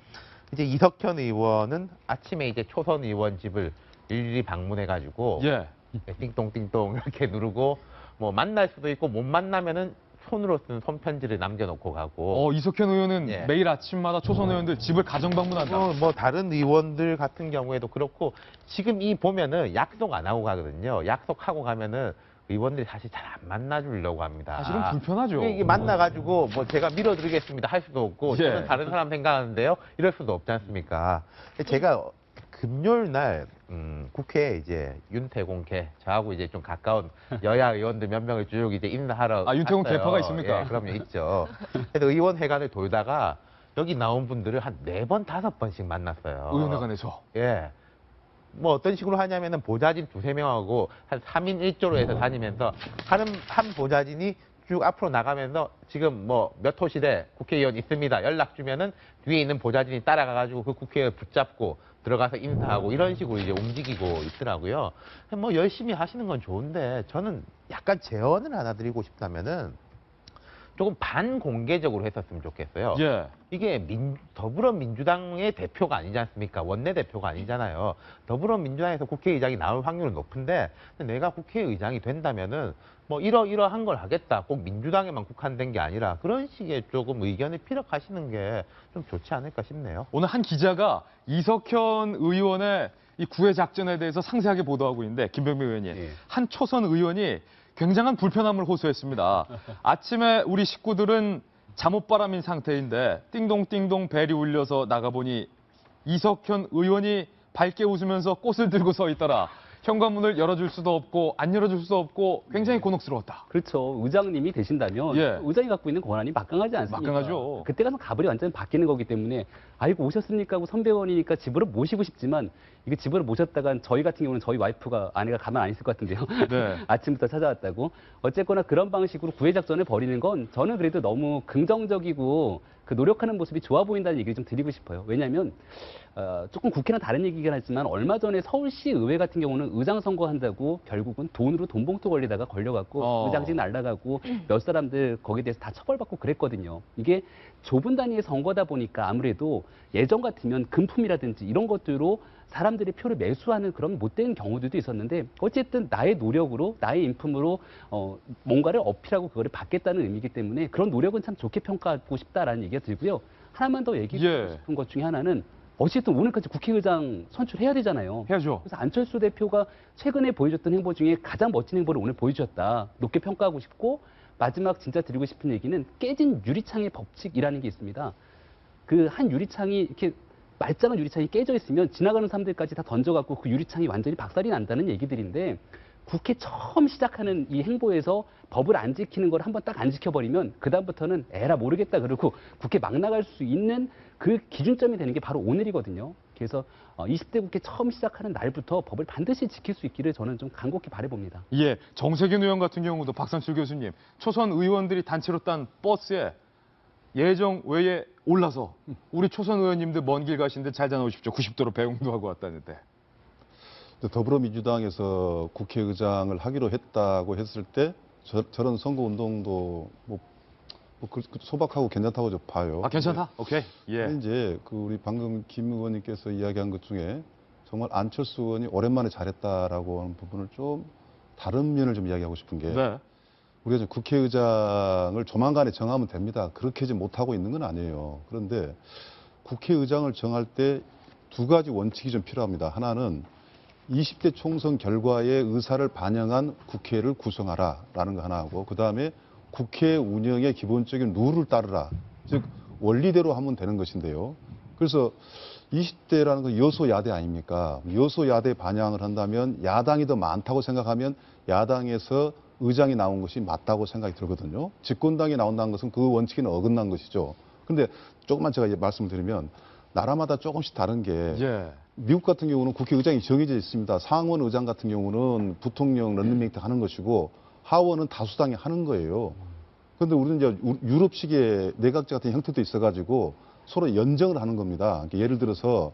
이제 이석현 의원은 아침에 이제 초선 의원 집을 일일이 방문해가지고 예. 띵동띵동 이렇게 누르고 뭐 만날 수도 있고 못 만나면은 손으로 쓴 손편지를 남겨놓고 가고. 이석현 의원은 예. 매일 아침마다 초선 의원들 집을 가정 방문한다. 뭐 다른 의원들 같은 경우에도 그렇고 지금 이 보면은 약속 안 하고 가거든요. 약속하고 가면은 의원들이 사실 잘 안 만나주려고 합니다. 사실은 불편하죠. 이게 만나가지고 뭐 제가 밀어드리겠습니다 할 수도 없고 예. 저는 다른 사람 생각하는데요 이럴 수도 없지 않습니까? 제가 금요일 날 국회에 이제 윤태공 개 저하고 이제 좀 가까운 여야 의원들 몇 명을 쭉 이제 인사하러 윤태공 갔어요. 개파가 있습니까? 예, 그럼요, 있죠. 그래서 의원회관을 돌다가 여기 나온 분들을 한 4번, 5번씩 만났어요. 의원회관에서. 예. 뭐 어떤 식으로 하냐면은 보좌진 2~3명하고 한 3인 1조로 해서 다니면서 한 보좌진이 쭉 앞으로 나가면서 지금 뭐 몇 호실에 국회의원 있습니다. 연락 주면은 뒤에 있는 보좌진이 따라가가지고 그 국회의원 붙잡고 들어가서 인사하고 이런 식으로 이제 움직이고 있더라고요. 뭐 열심히 하시는 건 좋은데 저는 약간 제언을 하나 드리고 싶다면은 조금 반공개적으로 했었으면 좋겠어요. 예. 이게 더불어민주당의 대표가 아니지 않습니까? 원내대표가 아니잖아요. 더불어민주당에서 국회의장이 나올 확률은 높은데 내가 국회의장이 된다면은 뭐 이러한 걸 하겠다. 꼭 민주당에만 국한된 게 아니라 그런 식의 조금 의견을 피력하시는 게 좀 좋지 않을까 싶네요. 오늘 한 기자가 이석현 의원의 이 구애 작전에 대해서 상세하게 보도하고 있는데 김병민 의원님, 예. 한 초선 의원이 굉장한 불편함을 호소했습니다. 아침에 우리 식구들은 잠옷바람인 상태인데 띵동띵동 벨이 울려서 나가보니 이석현 의원이 밝게 웃으면서 꽃을 들고 서 있더라. 현관문을 열어줄 수도 없고 안 열어줄 수도 없고 굉장히 곤혹스러웠다. 그렇죠. 의장님이 되신다면 예. 의장이 갖고 있는 권한이 막강하지 않습니까? 막강하죠. 그때 가서 가불이 완전 바뀌는 거기 때문에 아이고 오셨습니까 하고 선배원이니까 집으로 모시고 싶지만 이게 집으로 모셨다간 저희 같은 경우는 저희 와이프가 아내가 가만 안 있을 것 같은데요. 네. 아침부터 찾아왔다고. 어쨌거나 그런 방식으로 구애작전을 벌이는 건 저는 그래도 너무 긍정적이고 그 노력하는 모습이 좋아 보인다는 얘기를 좀 드리고 싶어요. 왜냐하면 조금 국회는 다른 얘기긴 하지만 얼마 전에 서울시 의회 같은 경우는 의장 선거한다고 결국은 돈으로 돈봉투 걸리다가 걸려갖고 의장직 날아가고 몇 사람들 거기에 대해서 다 처벌받고 그랬거든요. 이게 좁은 단위의 선거다 보니까 아무래도 예전 같으면 금품이라든지 이런 것들로 사람들의 표를 매수하는 그런 못된 경우들도 있었는데 어쨌든 나의 노력으로 나의 인품으로 뭔가를 어필하고 그거를 받겠다는 의미이기 때문에 그런 노력은 참 좋게 평가하고 싶다라는 얘기가 들고요. 하나만 더 얘기하고 싶은 것 중에 하나는 어쨌든 오늘까지 국회의장 선출해야 되잖아요. 해야죠. 그래서 안철수 대표가 최근에 보여줬던 행보 중에 가장 멋진 행보를 오늘 보여주셨다. 높게 평가하고 싶고 마지막 진짜 드리고 싶은 얘기는 깨진 유리창의 법칙이라는 게 있습니다. 그 한 유리창이 이렇게 말짱한 유리창이 깨져 있으면 지나가는 사람들까지 다 던져갖고 그 유리창이 완전히 박살이 난다는 얘기들인데 국회 처음 시작하는 이 행보에서 법을 안 지키는 걸 한번 딱 안 지켜버리면 그다음부터는 에라 모르겠다 그러고 국회 막 나갈 수 있는 그 기준점이 되는 게 바로 오늘이거든요. 그래서 20대 국회 처음 시작하는 날부터 법을 반드시 지킬 수 있기를 저는 좀 간곡히 바라봅니다. 예, 정세균 의원 같은 경우도 박선출 교수님, 초선 의원들이 단체로 딴 버스에 예정 외에 올라서 우리 초선 의원님들 먼 길 가시는데 잘 다녀오십시오. 90도로 배웅도 하고 왔다는데. 더불어민주당에서 국회의장을 하기로 했다고 했을 때 저런 선거운동도 소박하고 괜찮다고 저 봐요. 아, 괜찮다? 오케이. 예. 근데 이제 우리 방금 김 의원님께서 이야기한 것 중에 정말 안철수 의원이 오랜만에 잘했다라고 하는 부분을 좀 다른 면을 좀 이야기하고 싶은 게 네. 우리가 지금 국회의장을 조만간에 정하면 됩니다. 그렇게 이제 못하고 있는 건 아니에요. 그런데 국회의장을 정할 때 2가지 원칙이 좀 필요합니다. 하나는 20대 총선 결과의 의사를 반영한 국회를 구성하라라는 거 하나 하고 그다음에 국회 운영의 기본적인 룰을 따르라. 즉 원리대로 하면 되는 것인데요. 그래서 20대라는 건 여소야대 아닙니까? 여소야대 반영을 한다면 야당이 더 많다고 생각하면 야당에서 의장이 나온 것이 맞다고 생각이 들거든요. 집권당이 나온다는 것은 그 원칙에는 어긋난 것이죠. 그런데 조금만 제가 말씀을 드리면 나라마다 조금씩 다른 게 예. 미국 같은 경우는 국회의장이 정해져 있습니다. 상원 의장 같은 경우는 부통령 런닝메이트 하는 것이고 하원은 다수당이 하는 거예요. 그런데 우리는 이제 유럽식의 내각제 같은 형태도 있어가지고 서로 연정을 하는 겁니다. 그러니까 예를 들어서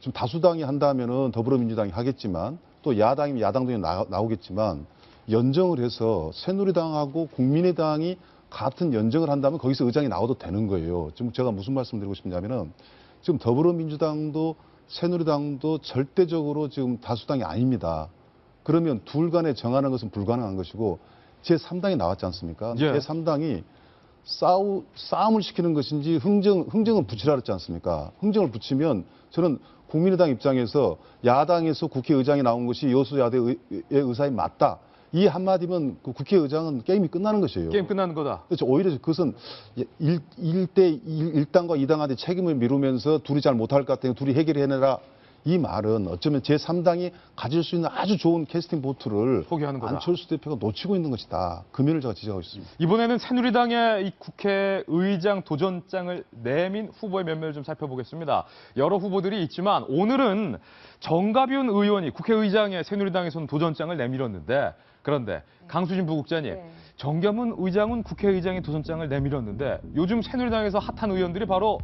지금 다수당이 한다면은 더불어민주당이 하겠지만 또 야당이면 야당도 나오겠지만 연정을 해서 새누리당하고 국민의당이 같은 연정을 한다면 거기서 의장이 나와도 되는 거예요. 지금 제가 무슨 말씀을 드리고 싶냐면은 지금 더불어민주당도 새누리당도 절대적으로 지금 다수당이 아닙니다. 그러면 둘 간에 정하는 것은 불가능한 것이고 제3당이 나왔지 않습니까? 예. 제3당이 싸움을 시키는 것인지 흥정은 붙이라 그랬지 않습니까? 흥정을 붙이면 저는 국민의당 입장에서 야당에서 국회의장이 나온 것이 여소야대의 의사에 맞다. 이 한마디면 그 국회의장은 게임이 끝나는 것이에요. 게임 끝나는 거다. 그렇죠. 오히려 그것은 1대 1당과 2당한테 책임을 미루면서 둘이 잘 못할 것 같으니 둘이 해결해내라. 이 말은 어쩌면 제3당이 가질 수 있는 아주 좋은 캐스팅 보트를 포기하는 거다. 안철수 대표가 놓치고 있는 것이다. 그 면을 제가 지적하고 있습니다. 이번에는 새누리당의 이 국회의장 도전장을 내민 후보의 면면을 좀 살펴보겠습니다. 여러 후보들이 있지만 오늘은 정가윤 의원이 국회의장에 새누리당에서는 도전장을 내밀었는데, 그런데 강수진 부국장님, 네. 정겸은 의장은 국회의장에 도전장을 내밀었는데 요즘 새누리당에서 핫한 의원들이 바로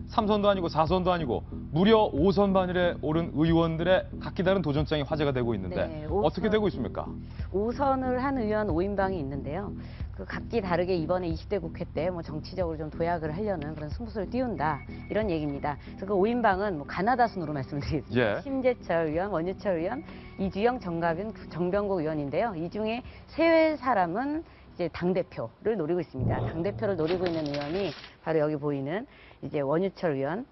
3선도 아니고 4선도 아니고 무려 5선 반열에 오른 의원들의 각기 다른 도전장이 화제가 되고 있는데 네, 어떻게 되고 있습니까? 5선을 한 의원 5인방이 있는데요. 그 각기 다르게 이번에 20대 국회 때 뭐 정치적으로 좀 도약을 하려는 그런 승부수를 띄운다 이런 얘기입니다. 그래서 그 5인방은 뭐 가나다 순으로 말씀드리겠습니다. 예. 심재철 의원, 원유철 의원, 이주영, 정가윤, 정병국 의원인데요. 이 중에 세 사람은 이제 당대표를 노리고 있습니다. 당대표를 노리고 있는 의원이 바로 여기 보이는 이제 원유철 의원,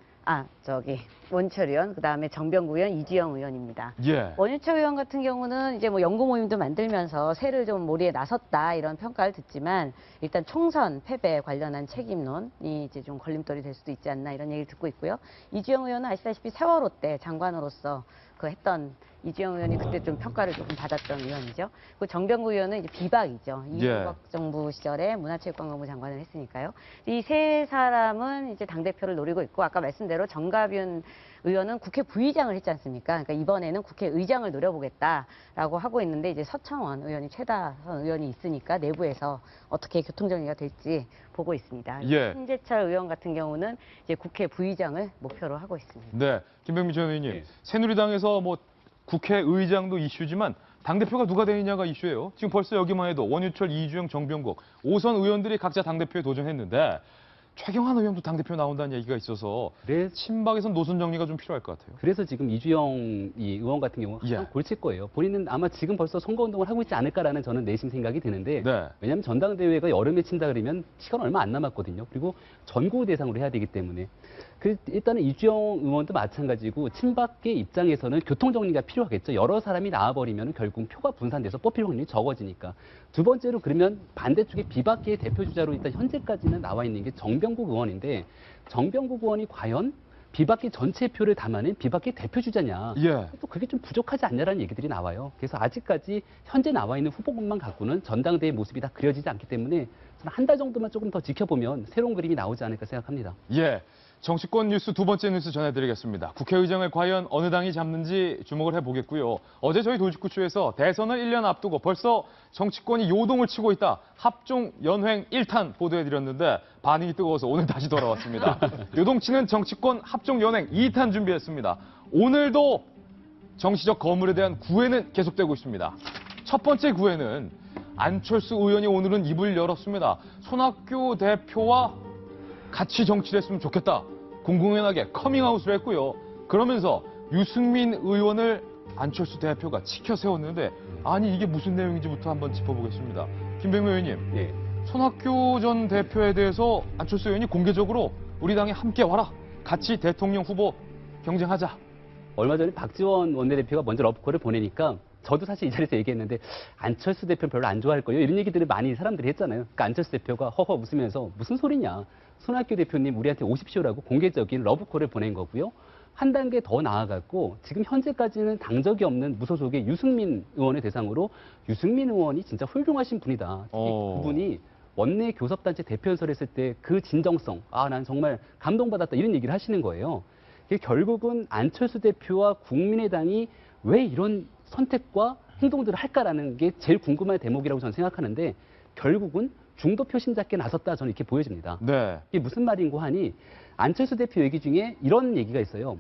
원철 의원, 그다음에 정병국 의원, 이주영 의원입니다. 예. 원유철 의원 같은 경우는 이제 뭐 연구 모임도 만들면서 새를 좀 몰이에 나섰다 이런 평가를 듣지만 일단 총선 패배 관련한 책임론이 이제 좀 걸림돌이 될 수도 있지 않나 이런 얘기를 듣고 있고요. 이주영 의원은 아시다시피 세월호 때 장관으로서 그 했던 이주영 의원이 그때 좀 평가를 조금 받았던 의원이죠. 그 정병국 의원은 이제 비박이죠. 이명박 정부 시절에 문화체육관광부 장관을 했으니까요. 이 세 사람은 이제 당대표를 노리고 있고 아까 말씀대로 정가윤 의원은 국회 부의장을 했지 않습니까? 그러니까 이번에는 국회의장을 노려보겠다라고 하고 있는데 이제 서청원 의원이 최다선 의원이 있으니까 내부에서 어떻게 교통정리가 될지 보고 있습니다. 예. 신재철 의원 같은 경우는 이제 국회 부의장을 목표로 하고 있습니다. 네. 김병민 전 의원님, 예. 새누리당에서 뭐 국회의장도 이슈지만 당대표가 누가 되느냐가 이슈예요. 지금 벌써 여기만 해도 원유철, 이주영, 정병국 5선 의원들이 각자 당대표에 도전했는데 최경환 의원도 당대표 나온다는 얘기가 있어서 친박에선 노선 정리가 좀 필요할 것 같아요. 그래서 지금 이주영 이 의원 같은 경우 예. 가장 골칠 거예요. 본인은 아마 지금 벌써 선거운동을 하고 있지 않을까라는 저는 내심 생각이 드는데 네. 왜냐하면 전당대회가 여름에 친다 그러면 시간 얼마 안 남았거든요. 그리고 전국 대상으로 해야 되기 때문에 일단은 이주영 의원도 마찬가지고 친박계 입장에서는 교통정리가 필요하겠죠. 여러 사람이 나와버리면 결국 표가 분산돼서 뽑힐 확률이 적어지니까. 두 번째로 그러면 반대쪽에 비박계의 대표주자로 일단 현재까지는 나와 있는 게 정병국 의원인데 정병국 의원이 과연 비박계 전체 표를 담아낸 비박계 대표주자냐. 예. 또 그게 좀 부족하지 않냐라는 얘기들이 나와요. 그래서 아직까지 현재 나와 있는 후보군만 갖고는 전당대회 모습이 다 그려지지 않기 때문에 저는 한 달 정도만 조금 더 지켜보면 새로운 그림이 나오지 않을까 생각합니다. 예. 정치권 뉴스 두 번째 뉴스 전해드리겠습니다. 국회의장을 과연 어느 당이 잡는지 주목을 해보겠고요. 어제 저희 돌직구쇼에서 대선을 1년 앞두고 벌써 정치권이 요동을 치고 있다. 합종 연횡 1탄 보도해드렸는데 반응이 뜨거워서 오늘 다시 돌아왔습니다. 요동치는 정치권 합종 연횡 2탄 준비했습니다. 오늘도 정치적 거물에 대한 구애는 계속되고 있습니다. 첫 번째 구애는 안철수 의원이 오늘은 입을 열었습니다. 손학규 대표와 같이 정치를 했으면 좋겠다. 공공연하게 커밍아웃을 했고요. 그러면서 유승민 의원을 안철수 대표가 치켜 세웠는데 아니 이게 무슨 내용인지부터 한번 짚어보겠습니다. 김병민 의원님, 네. 손학규 전 대표에 대해서 안철수 의원이 공개적으로 우리 당에 함께 와라. 같이 대통령 후보 경쟁하자. 얼마 전에 박지원 원내대표가 먼저 러브콜을 보내니까 저도 사실 이 자리에서 얘기했는데 안철수 대표는 별로 안 좋아할 거예요. 이런 얘기들을 많이 사람들이 했잖아요. 그러니까 안철수 대표가 허허 웃으면서 무슨 소리냐. 손학규 대표님 우리한테 오십시오라고 공개적인 러브콜을 보낸 거고요. 한 단계 더 나아갔고 지금 현재까지는 당적이 없는 무소속의 유승민 의원을 대상으로 유승민 의원이 진짜 훌륭하신 분이다. 특히 그분이 원내 교섭단체 대표연설 했을 때 그 진정성, 난 정말 감동받았다 이런 얘기를 하시는 거예요. 결국은 안철수 대표와 국민의당이 왜 이런 선택과 행동들을 할까라는 게 제일 궁금한 대목이라고 저는 생각하는데 결국은 중도 표심 잡기에 나섰다 저는 이렇게 보여집니다. 네. 이게 무슨 말인고 하니 안철수 대표 얘기 중에 이런 얘기가 있어요.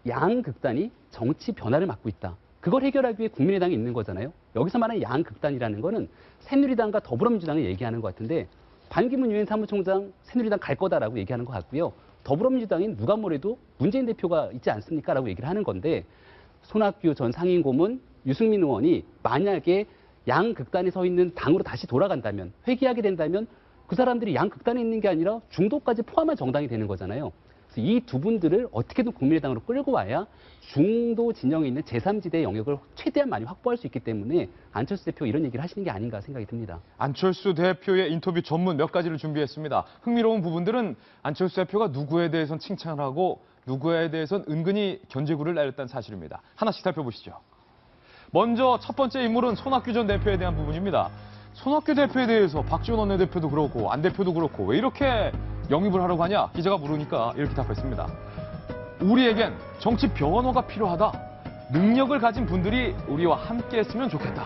양극단이 정치 변화를 막고 있다. 그걸 해결하기 위해 국민의당이 있는 거잖아요. 여기서 말하는 양극단이라는 거는 새누리당과 더불어민주당을 얘기하는 것 같은데 반기문 유엔 사무총장 새누리당 갈 거다라고 얘기하는 것 같고요. 더불어민주당인 누가 뭐래도 문재인 대표가 있지 않습니까? 라고 얘기를 하는 건데 손학규 전 상임고문 유승민 의원이 만약에 양극단에 서 있는 당으로 다시 돌아간다면 회귀하게 된다면 그 사람들이 양극단에 있는 게 아니라 중도까지 포함한 정당이 되는 거잖아요. 그래서 이 두 분들을 어떻게든 국민의당으로 끌고 와야 중도 진영에 있는 제3지대의 영역을 최대한 많이 확보할 수 있기 때문에 안철수 대표가 이런 얘기를 하시는 게 아닌가 생각이 듭니다. 안철수 대표의 인터뷰 전문 몇 가지를 준비했습니다. 흥미로운 부분들은 안철수 대표가 누구에 대해서는 칭찬을 하고 누구에 대해선 은근히 견제구를 날렸다는 사실입니다. 하나씩 살펴보시죠. 먼저 첫 번째 인물은 손학규 전 대표에 대한 부분입니다. 손학규 대표에 대해서 박지원 원내대표도 그렇고 안 대표도 그렇고 왜 이렇게 영입을 하려고 하냐? 기자가 물으니까 이렇게 답했습니다. 우리에겐 정치 변호가 필요하다. 능력을 가진 분들이 우리와 함께 했으면 좋겠다.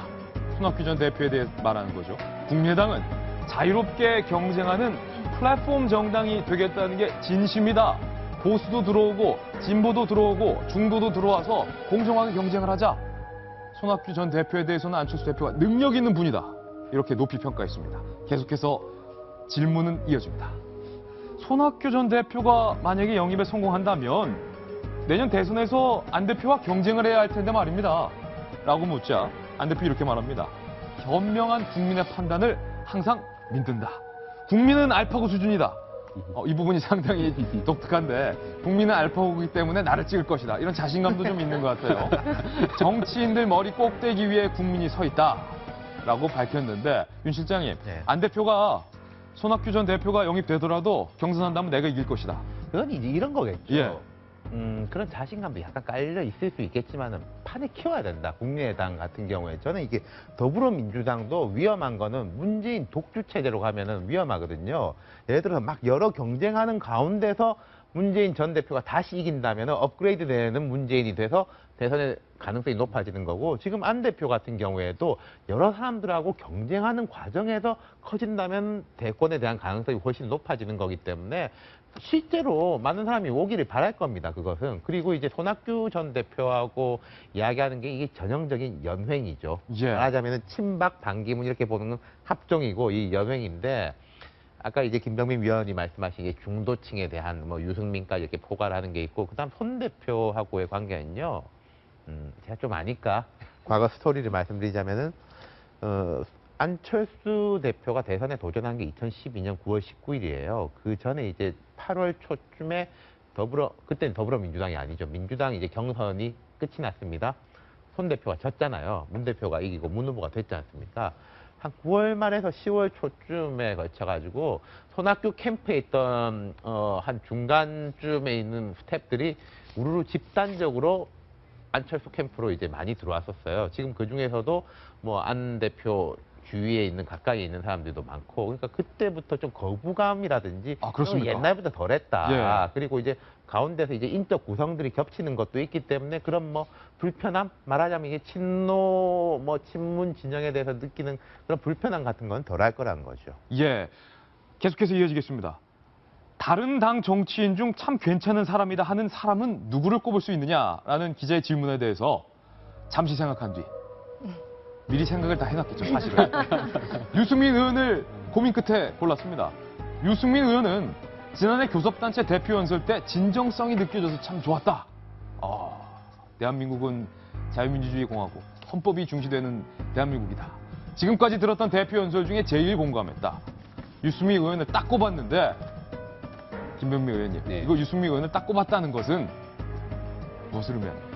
손학규 전 대표에 대해 말하는 거죠. 국민의당은 자유롭게 경쟁하는 플랫폼 정당이 되겠다는 게 진심이다. 보수도 들어오고 진보도 들어오고 중도도 들어와서 공정하게 경쟁을 하자. 손학규 전 대표에 대해서는 안철수 대표가 능력 있는 분이다. 이렇게 높이 평가했습니다. 계속해서 질문은 이어집니다. 손학규 전 대표가 만약에 영입에 성공한다면 내년 대선에서 안 대표와 경쟁을 해야 할 텐데 말입니다. 라고 묻자 안 대표 이렇게 말합니다. 현명한 국민의 판단을 항상 믿는다. 국민은 알파고 수준이다. 이 부분이 상당히 독특한데 국민은 알파고이기 때문에 나를 찍을 것이다. 이런 자신감도 좀 있는 것 같아요. 정치인들 머리 꼭대기 위에 국민이 서 있다. 라고 밝혔는데 윤 실장님, 네. 안 대표가 손학규 전 대표가 영입되더라도 경선한다면 내가 이길 것이다. 그건 이제 이런 거겠죠. 예. 그런 자신감도 약간 깔려 있을 수 있겠지만은 판을 키워야 된다. 국민의당 같은 경우에 저는 이게 더불어민주당도 위험한 거는 문재인 독주 체제로 가면은 위험하거든요. 예를 들어 막 여러 경쟁하는 가운데서 문재인 전 대표가 다시 이긴다면은 업그레이드 되는 문재인이 돼서 대선의 가능성이 높아지는 거고 지금 안 대표 같은 경우에도 여러 사람들하고 경쟁하는 과정에서 커진다면 대권에 대한 가능성이 훨씬 높아지는 거기 때문에 실제로 많은 사람이 오기를 바랄 겁니다. 그것은. 그리고 이제 손학규 전 대표하고 이야기하는 게 이게 전형적인 연횡이죠. 예. 말하자면 친박 반기문 이렇게 보는 건 합종이고 이 연횡인데 아까 이제 김병민 위원이 말씀하신 게 중도층에 대한 뭐 유승민까지 이렇게 포괄 하는 게 있고 그다음 손 대표하고의 관계는요. 제가 좀 아니까 과거 스토리를 말씀드리자면은 안철수 대표가 대선에 도전한 게 2012년 9월 19일이에요. 그 전에 이제 8월 초쯤에 그때는 더불어민주당이 아니죠. 민주당 이제 경선이 끝이 났습니다. 손 대표가 졌잖아요. 문 대표가 이기고 문 후보가 됐지 않습니까? 한 9월 말에서 10월 초쯤에 걸쳐가지고 손학규 캠프에 있던 한 중간쯤에 있는 스태프들이 우르르 집단적으로 안철수 캠프로 이제 많이 들어왔었어요. 지금 그 중에서도 뭐 안 대표 주위에 있는 가까이 있는 사람들도 많고 그러니까 그때부터 좀 거부감이라든지 그렇습니까? 옛날부터 덜했다. 예. 그리고 이제 가운데서 이제 인적 구성들이 겹치는 것도 있기 때문에 그런 뭐 불편함 말하자면 이게 친노 뭐 친문 진영에 대해서 느끼는 그런 불편함 같은 건 덜할 거라는 거죠. 예. 계속해서 이어지겠습니다. 다른 당 정치인 중 참 괜찮은 사람이다 하는 사람은 누구를 꼽을 수 있느냐라는 기자의 질문에 대해서 잠시 생각한 뒤 미리 생각을 다 해놨겠죠, 사실은. 유승민 의원을 고민 끝에 골랐습니다. 유승민 의원은 지난해 교섭단체 대표 연설 때 진정성이 느껴져서 참 좋았다. 대한민국은 자유민주주의 공화국, 헌법이 중시되는 대한민국이다. 지금까지 들었던 대표 연설 중에 제일 공감했다. 유승민 의원을 딱 꼽았는데 김병민 의원님, 네. 이거 유승민 의원을 딱 꼽았다는 것은 무엇을 의미합니까?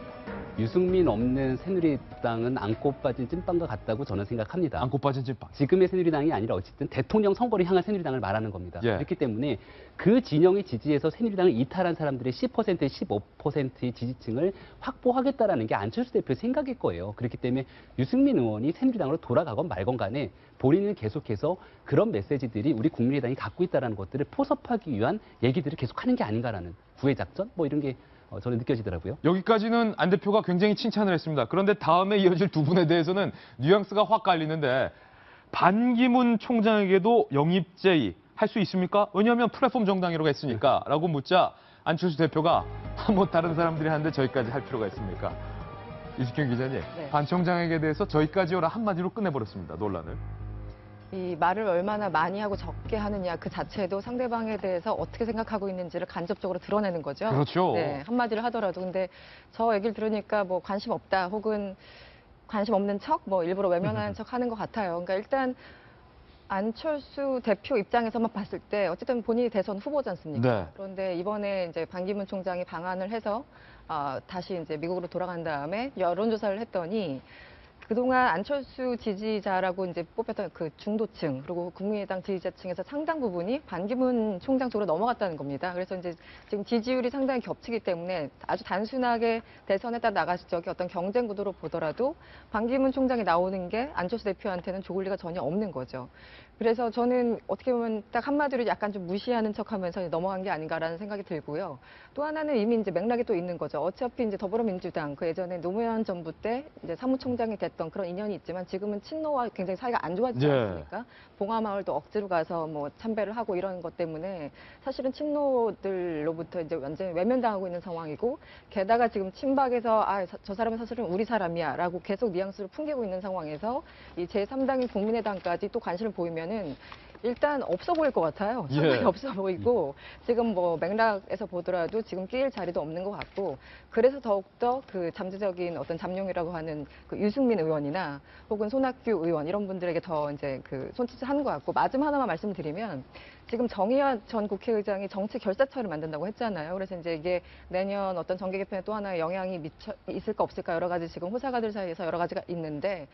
유승민 없는 새누리당은 안고 빠진 찐빵과 같다고 저는 생각합니다. 안고 빠진 찐빵. 지금의 새누리당이 아니라 어쨌든 대통령 선거를 향한 새누리당을 말하는 겁니다. 예. 그렇기 때문에 그 진영의 지지에서 새누리당을 이탈한 사람들의 10%, 15%의 지지층을 확보하겠다라는 게 안철수 대표의 생각일 거예요. 그렇기 때문에 유승민 의원이 새누리당으로 돌아가건 말건 간에 본인은 계속해서 그런 메시지들이 우리 국민의당이 갖고 있다는 것들을 포섭하기 위한 얘기들을 계속하는 게 아닌가라는 구애작전 뭐 이런 게 저는 느껴지더라고요. 여기까지는 안 대표가 굉장히 칭찬을 했습니다. 그런데 다음에 이어질 두 분에 대해서는 뉘앙스가 확 갈리는데 반기문 총장에게도 영입 제의 할 수 있습니까? 왜냐하면 플랫폼 정당이라고 했으니까 라고 묻자 안철수 대표가 뭐 다른 사람들이 하는데 저희까지 할 필요가 있습니까? 이식경 기자님, 네. 반 총장에게 대해서 저희까지요라 한마디로 끝내버렸습니다. 논란을. 이 말을 얼마나 많이 하고 적게 하느냐 그 자체도 상대방에 대해서 어떻게 생각하고 있는지를 간접적으로 드러내는 거죠. 그렇죠. 네, 한마디를 하더라도. 근데 저 얘기를 들으니까 뭐 관심 없다 혹은 관심 없는 척, 뭐 일부러 외면하는 척 하는 것 같아요. 그러니까 일단 안철수 대표 입장에서만 봤을 때 어쨌든 본인이 대선 후보지 않습니까? 네. 그런데 이번에 이제 반기문 총장이 방한을 해서 다시 이제 미국으로 돌아간 다음에 여론조사를 했더니 그동안 안철수 지지자라고 이제 뽑혔던 그 중도층 그리고 국민의당 지지자층에서 상당 부분이 반기문 총장 쪽으로 넘어갔다는 겁니다. 그래서 이제 지금 지지율이 상당히 겹치기 때문에 아주 단순하게 대선에다 나갔을 적에 어떤 경쟁 구도로 보더라도 반기문 총장이 나오는 게 안철수 대표한테는 좋을 리가 전혀 없는 거죠. 그래서 저는 어떻게 보면 딱 한마디로 약간 좀 무시하는 척하면서 넘어간 게 아닌가라는 생각이 들고요. 또 하나는 이미 이제 맥락이 또 있는 거죠. 어차피 이제 더불어민주당 그 예전에 노무현 정부 때 이제 사무총장이 됐던 그런 인연이 있지만 지금은 친노와 굉장히 사이가 안 좋아지지 예. 않습니까? 봉하마을도 억지로 가서 뭐 참배를 하고 이런 것 때문에 사실은 친노들로부터 이제 완전히 외면당하고 있는 상황이고 게다가 지금 친박에서 저 사람은 사실은 우리 사람이야라고 계속 뉘앙스를 풍기고 있는 상황에서 이 제3당인 국민의당까지 또 관심을 보이면은 일단 없어 보일 것 같아요. 상당히 예. 없어 보이고 지금 뭐 맥락에서 보더라도 지금 끼일 자리도 없는 것 같고 그래서 더욱더 그 잠재적인 어떤 잠룡이라고 하는 그 유승민 의원이나 혹은 손학규 의원 이런 분들에게 더 이제 그 손짓을 하는 것 같고 마지막 하나만 말씀드리면 지금 정의화 전 국회의장이 정치 결사처를 만든다고 했잖아요. 그래서 이제 이게 내년 어떤 정계 개편에 또 하나의 영향이 있을까 없을까 여러 가지 지금 호사가들 사이에서 여러 가지가 있는데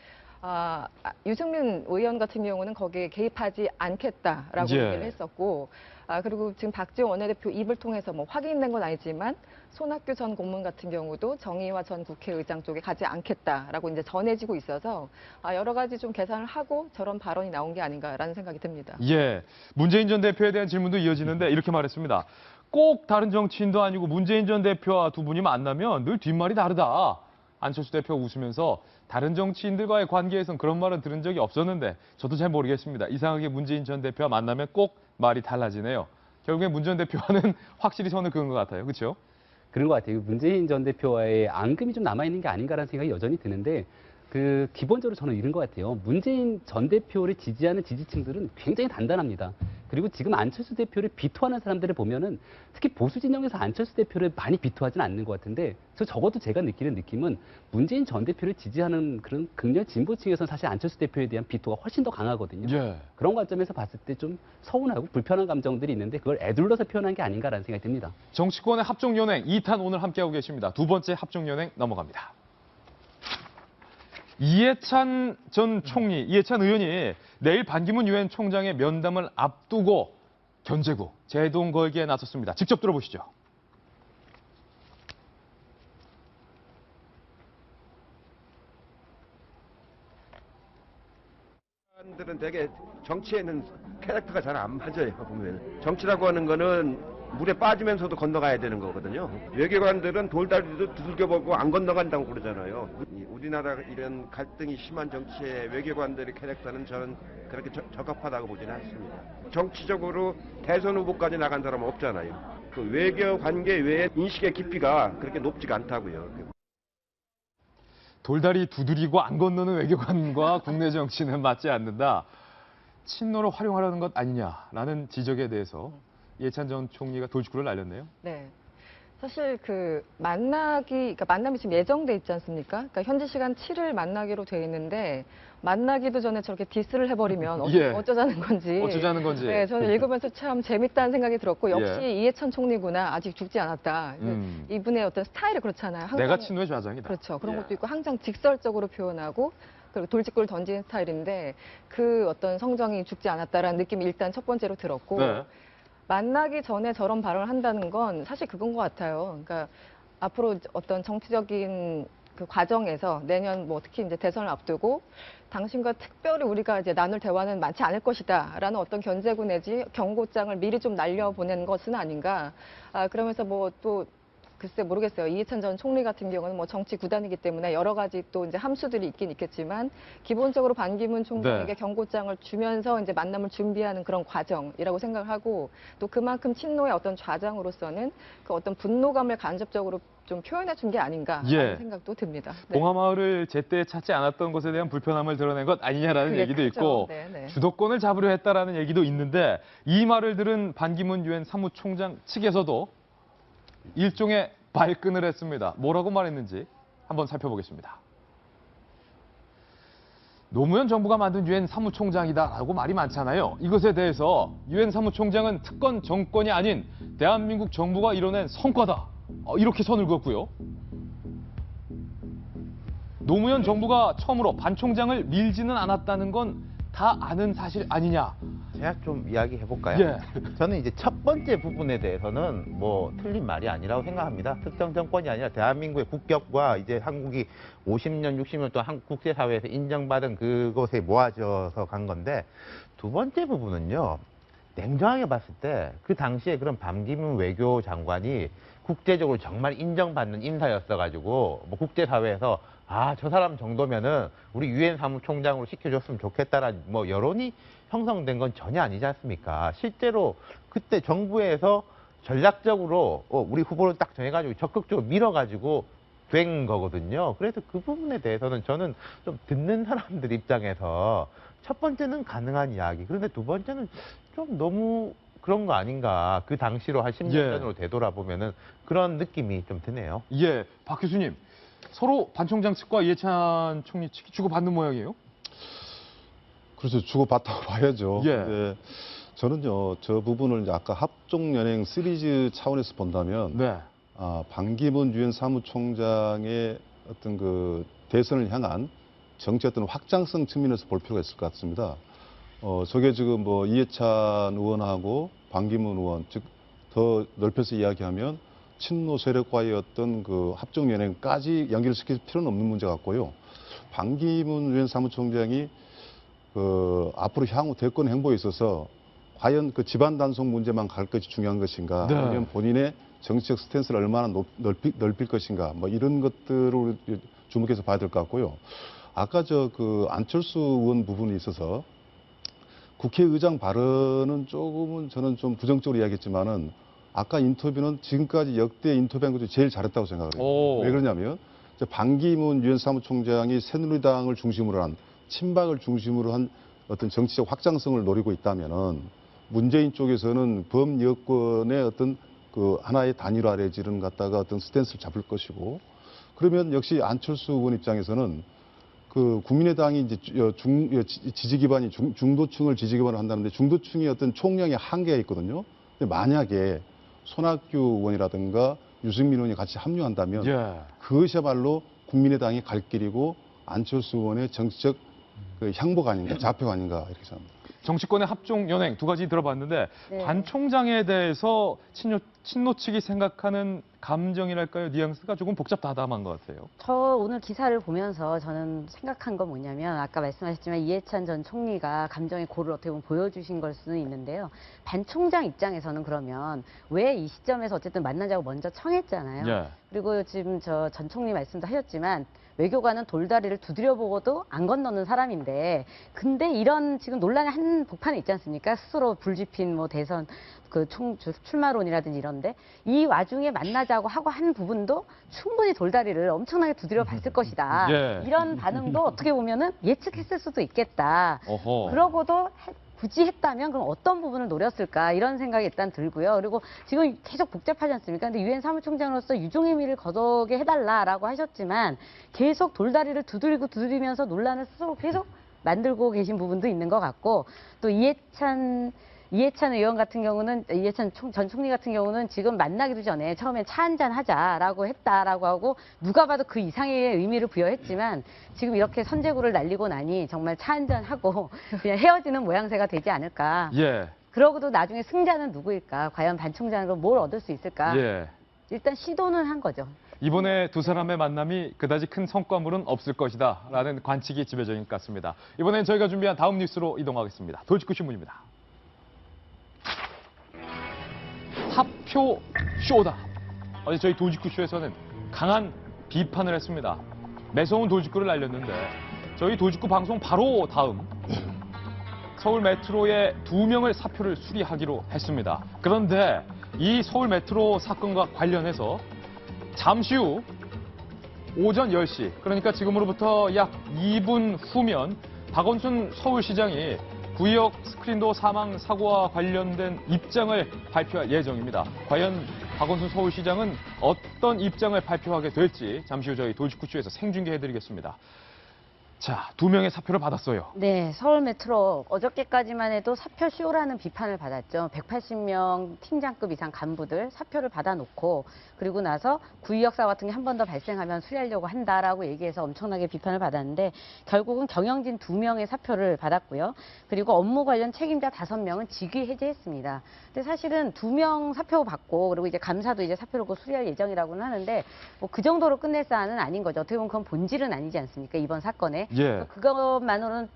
유승민 의원 같은 경우는 거기에 개입하지 않겠다라고 예. 얘기를 했었고 그리고 지금 박지원 원내대표 입을 통해서 뭐 확인된 건 아니지만 손학규 전 고문 같은 경우도 정의화 전 국회의장 쪽에 가지 않겠다라고 이제 전해지고 있어서 여러 가지 좀 계산을 하고 저런 발언이 나온 게 아닌가라는 생각이 듭니다. 예. 문재인 전 대표에 대한 질문도 이어지는데 이렇게 말했습니다. 꼭 다른 정치인도 아니고 문재인 전 대표와 두 분이 만나면 늘 뒷말이 다르다. 안철수 대표가 웃으면서 다른 정치인들과의 관계에선 그런 말은 들은 적이 없었는데 저도 잘 모르겠습니다. 이상하게 문재인 전 대표와 만나면 꼭 말이 달라지네요. 결국에 문 전 대표와는 확실히 선을 그은 것 같아요. 그렇죠? 그런 것 같아요. 문재인 전 대표와의 앙금이 좀 남아있는 게 아닌가라는 생각이 여전히 드는데 기본적으로 저는 이런 것 같아요. 문재인 전 대표를 지지하는 지지층들은 굉장히 단단합니다. 그리고 지금 안철수 대표를 비토하는 사람들을 보면은 특히 보수 진영에서 안철수 대표를 많이 비토하지는 않는 것 같은데 적어도 제가 느끼는 느낌은 문재인 전 대표를 지지하는 그런 극렬 진보층에서는 사실 안철수 대표에 대한 비토가 훨씬 더 강하거든요. 예. 그런 관점에서 봤을 때 좀 서운하고 불편한 감정들이 있는데 그걸 애둘러서 표현한 게 아닌가라는 생각이 듭니다. 정치권의 합종연행 2탄 오늘 함께하고 계십니다. 두 번째 합종연행 넘어갑니다. 이해찬 전 총리, 이해찬 의원이 내일 반기문 유엔 총장의 면담을 앞두고 견제구, 제동 걸기에 나섰습니다. 직접 들어보시죠. 사람들은 되게 정치에는 캐릭터가 잘 안 맞아요. 보면 정치라고 하는 거는 물에 빠지면서도 건너가야 되는 거거든요. 외교관들은 돌다리도 두들겨보고 안 건너간다고 그러잖아요. 우리나라 이런 갈등이 심한 정치의 외교관들의 캐릭터는 저는 그렇게 적합하다고 보지는 않습니다. 정치적으로 대선 후보까지 나간 사람은 없잖아요. 그 외교 관계 외에 인식의 깊이가 그렇게 높지가 않다고요. 돌다리 두드리고 안 건너는 외교관과 국내 정치는 맞지 않는다. 친노를 활용하려는 것 아니냐라는 지적에 대해서 이해찬 전 총리가 돌직구를 날렸네요. 네. 사실 그러니까 만남이 지금 예정돼 있지 않습니까? 그러니까 현지 시간 7일 만나기로 돼 있는데 만나기도 전에 저렇게 디스를 해버리면 예. 어쩌자는 건지. 어쩌자는 건지. 네, 저는 읽으면서 참 재밌다는 생각이 들었고 역시 예. 이해찬 총리구나 아직 죽지 않았다. 이분의 어떤 스타일이 그렇잖아요. 항상, 내가 친노의 좌장이다. 그렇죠. 그런 예. 것도 있고 항상 직설적으로 표현하고 그리고 돌직구를 던지는 스타일인데 그 어떤 성정이 죽지 않았다라는 느낌이 일단 첫 번째로 들었고. 네. 만나기 전에 저런 발언을 한다는 건 사실 그건 것 같아요. 그러니까 앞으로 어떤 정치적인 그 과정에서 내년 뭐 특히 이제 대선을 앞두고 당신과 특별히 우리가 이제 나눌 대화는 많지 않을 것이다라는 어떤 견제구 내지 경고장을 미리 좀 날려보낸 것은 아닌가. 그러면서 뭐 또 글쎄 모르겠어요. 이해찬 전 총리 같은 경우는 뭐 정치 구단이기 때문에 여러 가지 또 이제 함수들이 있긴 있겠지만 기본적으로 반기문 총장에게 네. 경고장을 주면서 이제 만남을 준비하는 그런 과정이라고 생각을 하고 또 그만큼 친노의 어떤 좌장으로서는 그 어떤 분노감을 간접적으로 좀 표현해 준 게 아닌가라는 예. 생각도 듭니다. 네. 봉하마을을 제때 찾지 않았던 것에 대한 불편함을 드러낸 것 아니냐라는 그게 얘기도 크죠. 있고 네. 주도권을 잡으려 했다라는 얘기도 있는데 이 말을 들은 반기문 유엔 사무총장 측에서도 일종의 발끈을 했습니다. 뭐라고 말했는지 한번 살펴보겠습니다. 노무현 정부가 만든 유엔 사무총장이다라고 말이 많잖아요. 이것에 대해서 유엔 사무총장은 특권 정권이 아닌 대한민국 정부가 이뤄낸 성과다. 이렇게 선을 그었고요. 노무현 정부가 처음으로 반 총장을 밀지는 않았다는 건 다 아는 사실 아니냐? 제가 좀 이야기해 볼까요? 예. 저는 이제 첫 번째 부분에 대해서는 뭐 틀린 말이 아니라고 생각합니다. 특정 정권이 아니라 대한민국의 국격과 이제 한국이 50년, 60년 동안 한국 국제사회에서 인정받은 그것에 모아져서 간 건데, 두 번째 부분은요, 냉정하게 봤을 때 그 당시에 그런 반기문 외교장관이 국제적으로 정말 인정받는 인사였어가지고 뭐 국제사회에서 저 사람 정도면은 우리 유엔 사무총장으로 시켜줬으면 좋겠다라는 뭐 여론이 형성된 건 전혀 아니지 않습니까? 실제로 그때 정부에서 전략적으로 우리 후보를 딱 정해가지고 적극적으로 밀어가지고 된 거거든요. 그래서 그 부분에 대해서는 저는 좀 듣는 사람들 입장에서 첫 번째는 가능한 이야기, 그런데 두 번째는 좀 너무 그런 거 아닌가. 그 당시로 한 10년 예. 전으로 되돌아보면은 그런 느낌이 좀 드네요. 예, 박 교수님. 서로 반 총장 측과 이해찬 총리 측이 주고받는 모양이에요? 그래서 주고받다고 봐야죠. 예. 네. 저는요, 저 부분을 이제 아까 합종연행 시리즈 차원에서 본다면, 네. 반기문 유엔 사무총장의 어떤 그 대선을 향한 정치 어떤 확장성 측면에서 볼 필요가 있을 것 같습니다. 저게 지금 뭐 이해찬 의원하고 반기문 의원, 즉 더 넓혀서 이야기하면 친노 세력과의 어떤 그 합종연행까지 연결시킬 필요는 없는 문제 같고요. 반기문 유엔 사무총장이 앞으로 향후 대권 행보에 있어서 과연 그 집안 단속 문제만 갈 것이 중요한 것인가, 네. 아니면 본인의 정치적 스탠스를 얼마나 넓힐 것인가, 뭐 이런 것들을 주목해서 봐야 될 것 같고요. 아까 그 안철수 의원 부분이 있어서 국회의장 발언은 조금은 저는 좀 부정적으로 이야기했지만은, 아까 인터뷰는 지금까지 역대 인터뷰한 것 중에 제일 잘했다고 생각을 해요. 오. 왜 그러냐면 반기문 유엔 사무총장이 새누리당을 중심으로 한, 친박을 중심으로 한 어떤 정치적 확장성을 노리고 있다면은, 문재인 쪽에서는 범여권의 어떤 그 하나의 단일화 내지는 갖다가 어떤 스탠스를 잡을 것이고, 그러면 역시 안철수 의원 입장에서는 그 국민의당이 이제 지지 기반이 중도층을 지지 기반으로 한다는데, 중도층의 어떤 총량의 한계가 있거든요. 근데 만약에 손학규 의원이라든가 유승민 의원이 같이 합류한다면, 예. 그것이야말로 국민의당의 갈 길이고 안철수 의원의 정치적 그 향보가 아닌가, 좌표가 아닌가 이렇게 생각합니다. 정치권의 합종 연행 두 가지 들어봤는데, 네. 반 총장에 대해서 친노 측이 생각하는 감정이랄까요, 뉘앙스가 조금 복잡다담한 것 같아요. 저 오늘 기사를 보면서 저는 생각한 건 뭐냐면, 아까 말씀하셨지만 이해찬 전 총리가 감정의 고를 어떻게 보면 보여주신 걸 수는 있는데요. 반 총장 입장에서는 그러면 왜 이 시점에서 어쨌든 만나자고 먼저 청했잖아요. 예. 그리고 지금 저 전 총리 말씀도 하셨지만, 외교관은 돌다리를 두드려보고도 안 건너는 사람인데, 근데 이런 지금 논란의 한 복판에 있지 않습니까? 스스로 불지핀 뭐 대선 그 출마론이라든지 이런데, 이 와중에 만나자고 하고 한 부분도 충분히 돌다리를 엄청나게 두드려 봤을 것이다. 예. 이런 반응도 어떻게 보면은 예측했을 수도 있겠다. 어허. 그러고도 굳이 했다면 그럼 어떤 부분을 노렸을까, 이런 생각이 일단 들고요. 그리고 지금 계속 복잡하지 않습니까? 근데 유엔 사무총장으로서 유종의 미를 거두게 해달라라고 하셨지만, 계속 돌다리를 두드리면서 논란을 스스로 계속 만들고 계신 부분도 있는 것 같고, 또 이해찬 의원 같은 경우는, 이해찬 전 총리 같은 경우는 지금 만나기도 전에 처음에 차 한잔 하자라고 했다라고 하고, 누가 봐도 그 이상의 의미를 부여했지만, 지금 이렇게 선제구를 날리고 나니 정말 차 한잔 하고 그냥 헤어지는 모양새가 되지 않을까. 예. 그러고도 나중에 승자는 누구일까? 과연 반 총장으로 뭘 얻을 수 있을까? 예. 일단 시도는 한 거죠. 이번에 두 사람의 만남이 그다지 큰 성과물은 없을 것이다 라는 관측이 지배적인 것 같습니다. 이번엔 저희가 준비한 다음 뉴스로 이동하겠습니다. 돌직구 신문입니다. 사표 쇼다. 어제 저희 돌직구 쇼에서는 강한 비판을 했습니다. 매서운 돌직구를 날렸는데, 저희 돌직구 방송 바로 다음 서울 메트로의 2명을 사표를 수리하기로 했습니다. 그런데 이 서울 메트로 사건과 관련해서 잠시 후 오전 10시, 그러니까 지금으로부터 약 2분 후면 박원순 서울시장이 구의역 스크린도 사망 사고와 관련된 입장을 발표할 예정입니다. 과연 박원순 서울시장은 어떤 입장을 발표하게 될지 잠시 후 저희 돌직구쇼에서 생중계해드리겠습니다. 자, 2명의 사표를 받았어요. 네, 서울 메트로 어저께까지만 해도 사표 쇼라는 비판을 받았죠. 180명 팀장급 이상 간부들 사표를 받아놓고 그리고 나서 구의역사 같은 게 한 번 더 발생하면 수리하려고 한다라고 얘기해서 엄청나게 비판을 받았는데 결국은 경영진 2명의 사표를 받았고요. 그리고 업무 관련 책임자 5명은 직위 해제했습니다. 근데 사실은 2명 사표 받고 그리고 이제 감사도 이제 사표를 곧 수리할 예정이라고는 하는데 뭐 그 정도로 끝낼 사안은 아닌 거죠. 어떻게 보면 그건 본질은 아니지 않습니까? 이번 사건에. 예. 그것만으로는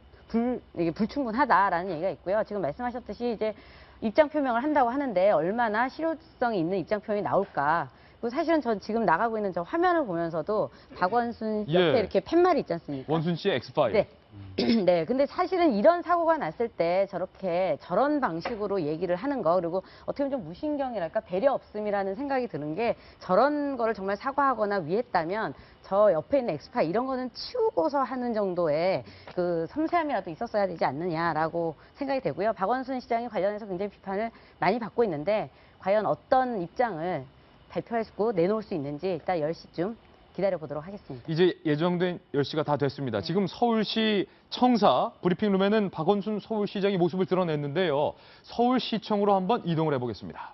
이게 불충분하다라는 얘기가 있고요. 지금 말씀하셨듯이 이제 입장 표명을 한다고 하는데 얼마나 실효성이 있는 입장 표명이 나올까. 그리고 사실은 전 지금 나가고 있는 저 화면을 보면서도 박원순 옆에 예. 이렇게 팻말이 있지 않습니까? 원순 씨의 엑스파일. 네. 네. 근데 사실은 이런 사고가 났을 때 저런 방식으로 얘기를 하는 거, 그리고 어떻게 보면 좀 무신경이랄까, 배려 없음이라는 생각이 드는 게 저런 거를 정말 사과하거나 위했다면 저 옆에 있는 엑스파 이런 거는 치우고서 하는 정도의 그 섬세함이라도 있었어야 되지 않느냐라고 생각이 되고요. 박원순 시장이 관련해서 굉장히 비판을 많이 받고 있는데 과연 어떤 입장을 발표하고 내놓을 수 있는지 이따 10시쯤 기다려보도록 하겠습니다. 이제 예정된 10시가 다 됐습니다. 지금 서울시 청사 브리핑룸에는 박원순 서울시장이 모습을 드러냈는데요. 서울시청으로 한번 이동을 해보겠습니다.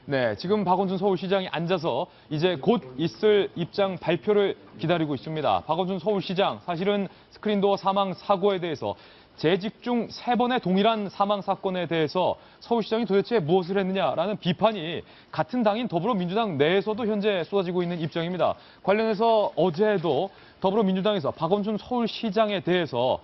네, 지금 박원순 서울시장이 앉아서 이제 곧 있을 입장 발표를 기다리고 있습니다. 박원순 서울시장, 사실은 스크린도어 사망 사고에 대해서 재직 중 3번의 동일한 사망 사건에 대해서 서울시장이 도대체 무엇을 했느냐라는 비판이 같은 당인 더불어민주당 내에서도 현재 쏟아지고 있는 입장입니다. 관련해서 어제도 더불어민주당에서 박원순 서울시장에 대해서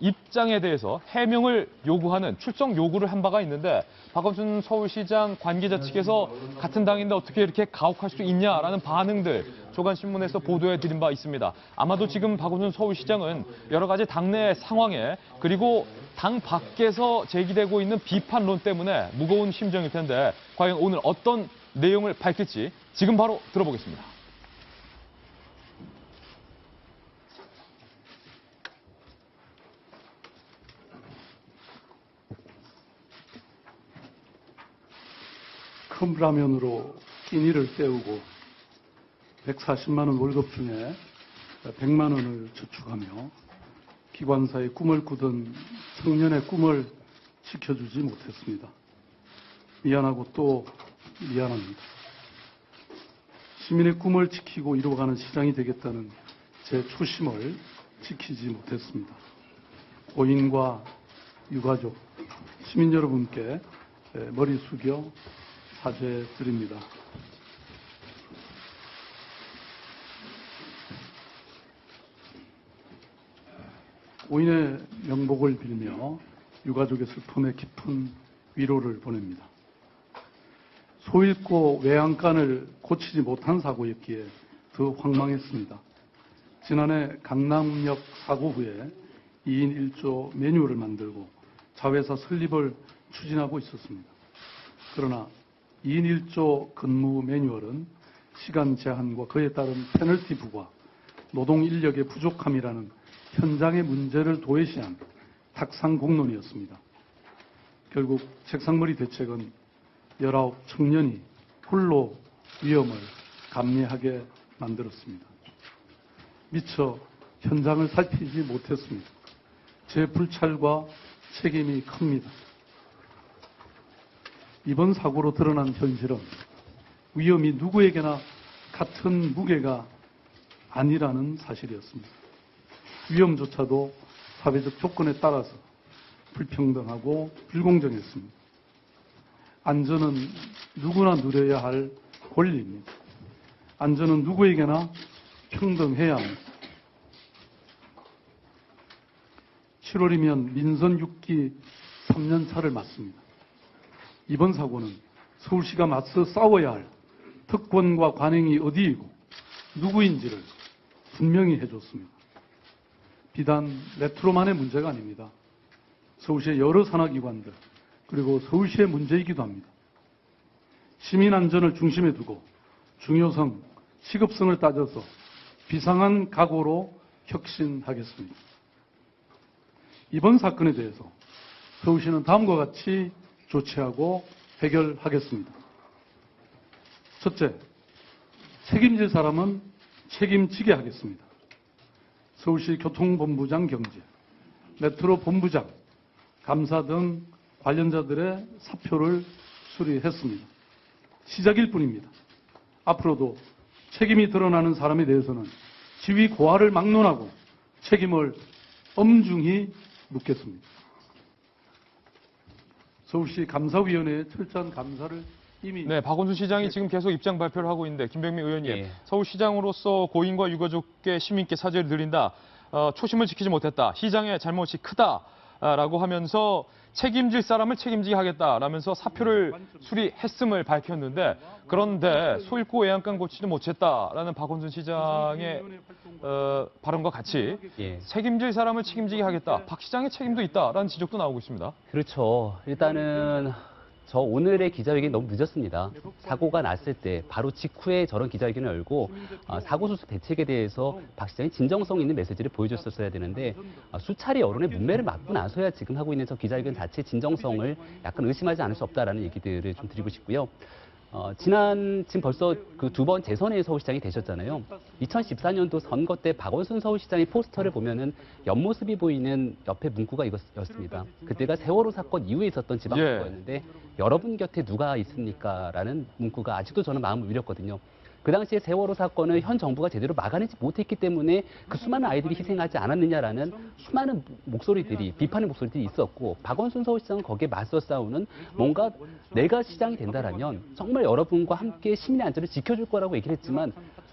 입장에 대해서 해명을 요구하는 출석 요구를 한 바가 있는데 박원순 서울시장 관계자 측에서 같은 당인데 어떻게 이렇게 가혹할 수 있냐라는 반응들 조간신문에서 보도해드린 바 있습니다. 아마도 지금 박원순 서울시장은 여러 가지 당내 상황에 그리고 당 밖에서 제기되고 있는 비판론 때문에 무거운 심정일 텐데 과연 오늘 어떤 내용을 밝힐지 지금 바로 들어보겠습니다. 컵라면으로 끼니를 때우고 140만 원 월급 중에 100만 원을 저축하며 기관사의 꿈을 꾸던 청년의 꿈을 지켜주지 못했습니다. 미안하고 또 미안합니다. 시민의 꿈을 지키고 이루어가는 시장이 되겠다는 제 초심을 지키지 못했습니다. 고인과 유가족, 시민 여러분께 머리 숙여 사죄드립니다. 고인의 명복을 빌며 유가족의 슬픔에 깊은 위로를 보냅니다. 소잃고 외양간을 고치지 못한 사고였기에 더 황망했습니다. 지난해 강남역 사고 후에 2인 1조 매뉴얼을 만들고 자회사 설립을 추진하고 있었습니다. 그러나 2인 1조 근무 매뉴얼은 시간 제한과 그에 따른 페널티 부과, 노동 인력의 부족함이라는 현장의 문제를 도외시한 탁상 공론이었습니다. 결국 책상머리 대책은 19 청년이 홀로 위험을 감내하게 만들었습니다. 미처 현장을 살피지 못했습니다. 제 불찰과 책임이 큽니다. 이번 사고로 드러난 현실은 위험이 누구에게나 같은 무게가 아니라는 사실이었습니다. 위험조차도 사회적 조건에 따라서 불평등하고 불공정했습니다. 안전은 누구나 누려야 할 권리입니다. 안전은 누구에게나 평등해야 합니다. 7월이면 민선 6기 3년 차를 맞습니다. 이번 사고는 서울시가 맞서 싸워야 할 특권과 관행이 어디이고 누구인지를 분명히 해줬습니다. 비단 메트로만의 문제가 아닙니다. 서울시의 여러 산하기관들 그리고 서울시의 문제이기도 합니다. 시민 안전을 중심에 두고 중요성, 시급성을 따져서 비상한 각오로 혁신하겠습니다. 이번 사건에 대해서 서울시는 다음과 같이 조치하고 해결하겠습니다. 첫째, 책임질 사람은 책임지게 하겠습니다. 서울시 교통본부장 경제, 메트로 본부장, 감사 등 관련자들의 사표를 수리했습니다. 시작일 뿐입니다. 앞으로도 책임이 드러나는 사람에 대해서는 지위 고하를 막론하고 책임을 엄중히 묻겠습니다. 서울시 감사위원회의 철저한 감사를 이미 네, 박원순 시장이 지금 계속 입장 발표를 하고 있는데 김병민 의원님, 예. 서울시장으로서 고인과 유가족께 시민께 사죄를 드린다. 초심을 지키지 못했다. 시장의 잘못이 크다라고 하면서 책임질 사람을 책임지게 하겠다라면서 사표를 수리했음을 밝혔는데 그런데 소잃고 애양간 고치지 못했다라는 박원순 시장의 발언과 같이 예. 책임질 사람을 책임지게 하겠다. 박 시장의 책임도 있다라는 지적도 나오고 있습니다. 그렇죠. 일단은 저 오늘의 기자회견이 너무 늦었습니다. 사고가 났을 때 바로 직후에 저런 기자회견을 열고 사고 수습 대책에 대해서 박 시장이 진정성 있는 메시지를 보여줬었어야 되는데 수차례 여론의 문매를 맞고 나서야 지금 하고 있는 저 기자회견 자체의 진정성을 약간 의심하지 않을 수 없다라는 얘기들을 좀 드리고 싶고요. 지금 벌써 그 두 번 재선의 서울시장이 되셨잖아요. 2014년도 선거 때 박원순 서울시장의 포스터를 보면은 옆모습이 보이는 옆에 문구가 이것이었습니다. 그때가 세월호 사건 이후에 있었던 지방선거였는데 여러분 곁에 누가 있습니까? 라는 문구가 아직도 저는 마음을 울렸거든요. 그 당시에 세월호 사건을 현 정부가 제대로 막아내지 못했기 때문에 그 수많은 아이들이 희생하지 않았느냐라는 수많은 목소리들이, 비판의 목소리들이 있었고 박원순 서울시장은 거기에 맞서 싸우는 뭔가 내가 시장이 된다라면 정말 여러분과 함께 시민의 안전을 지켜줄 거라고 얘기를 했지만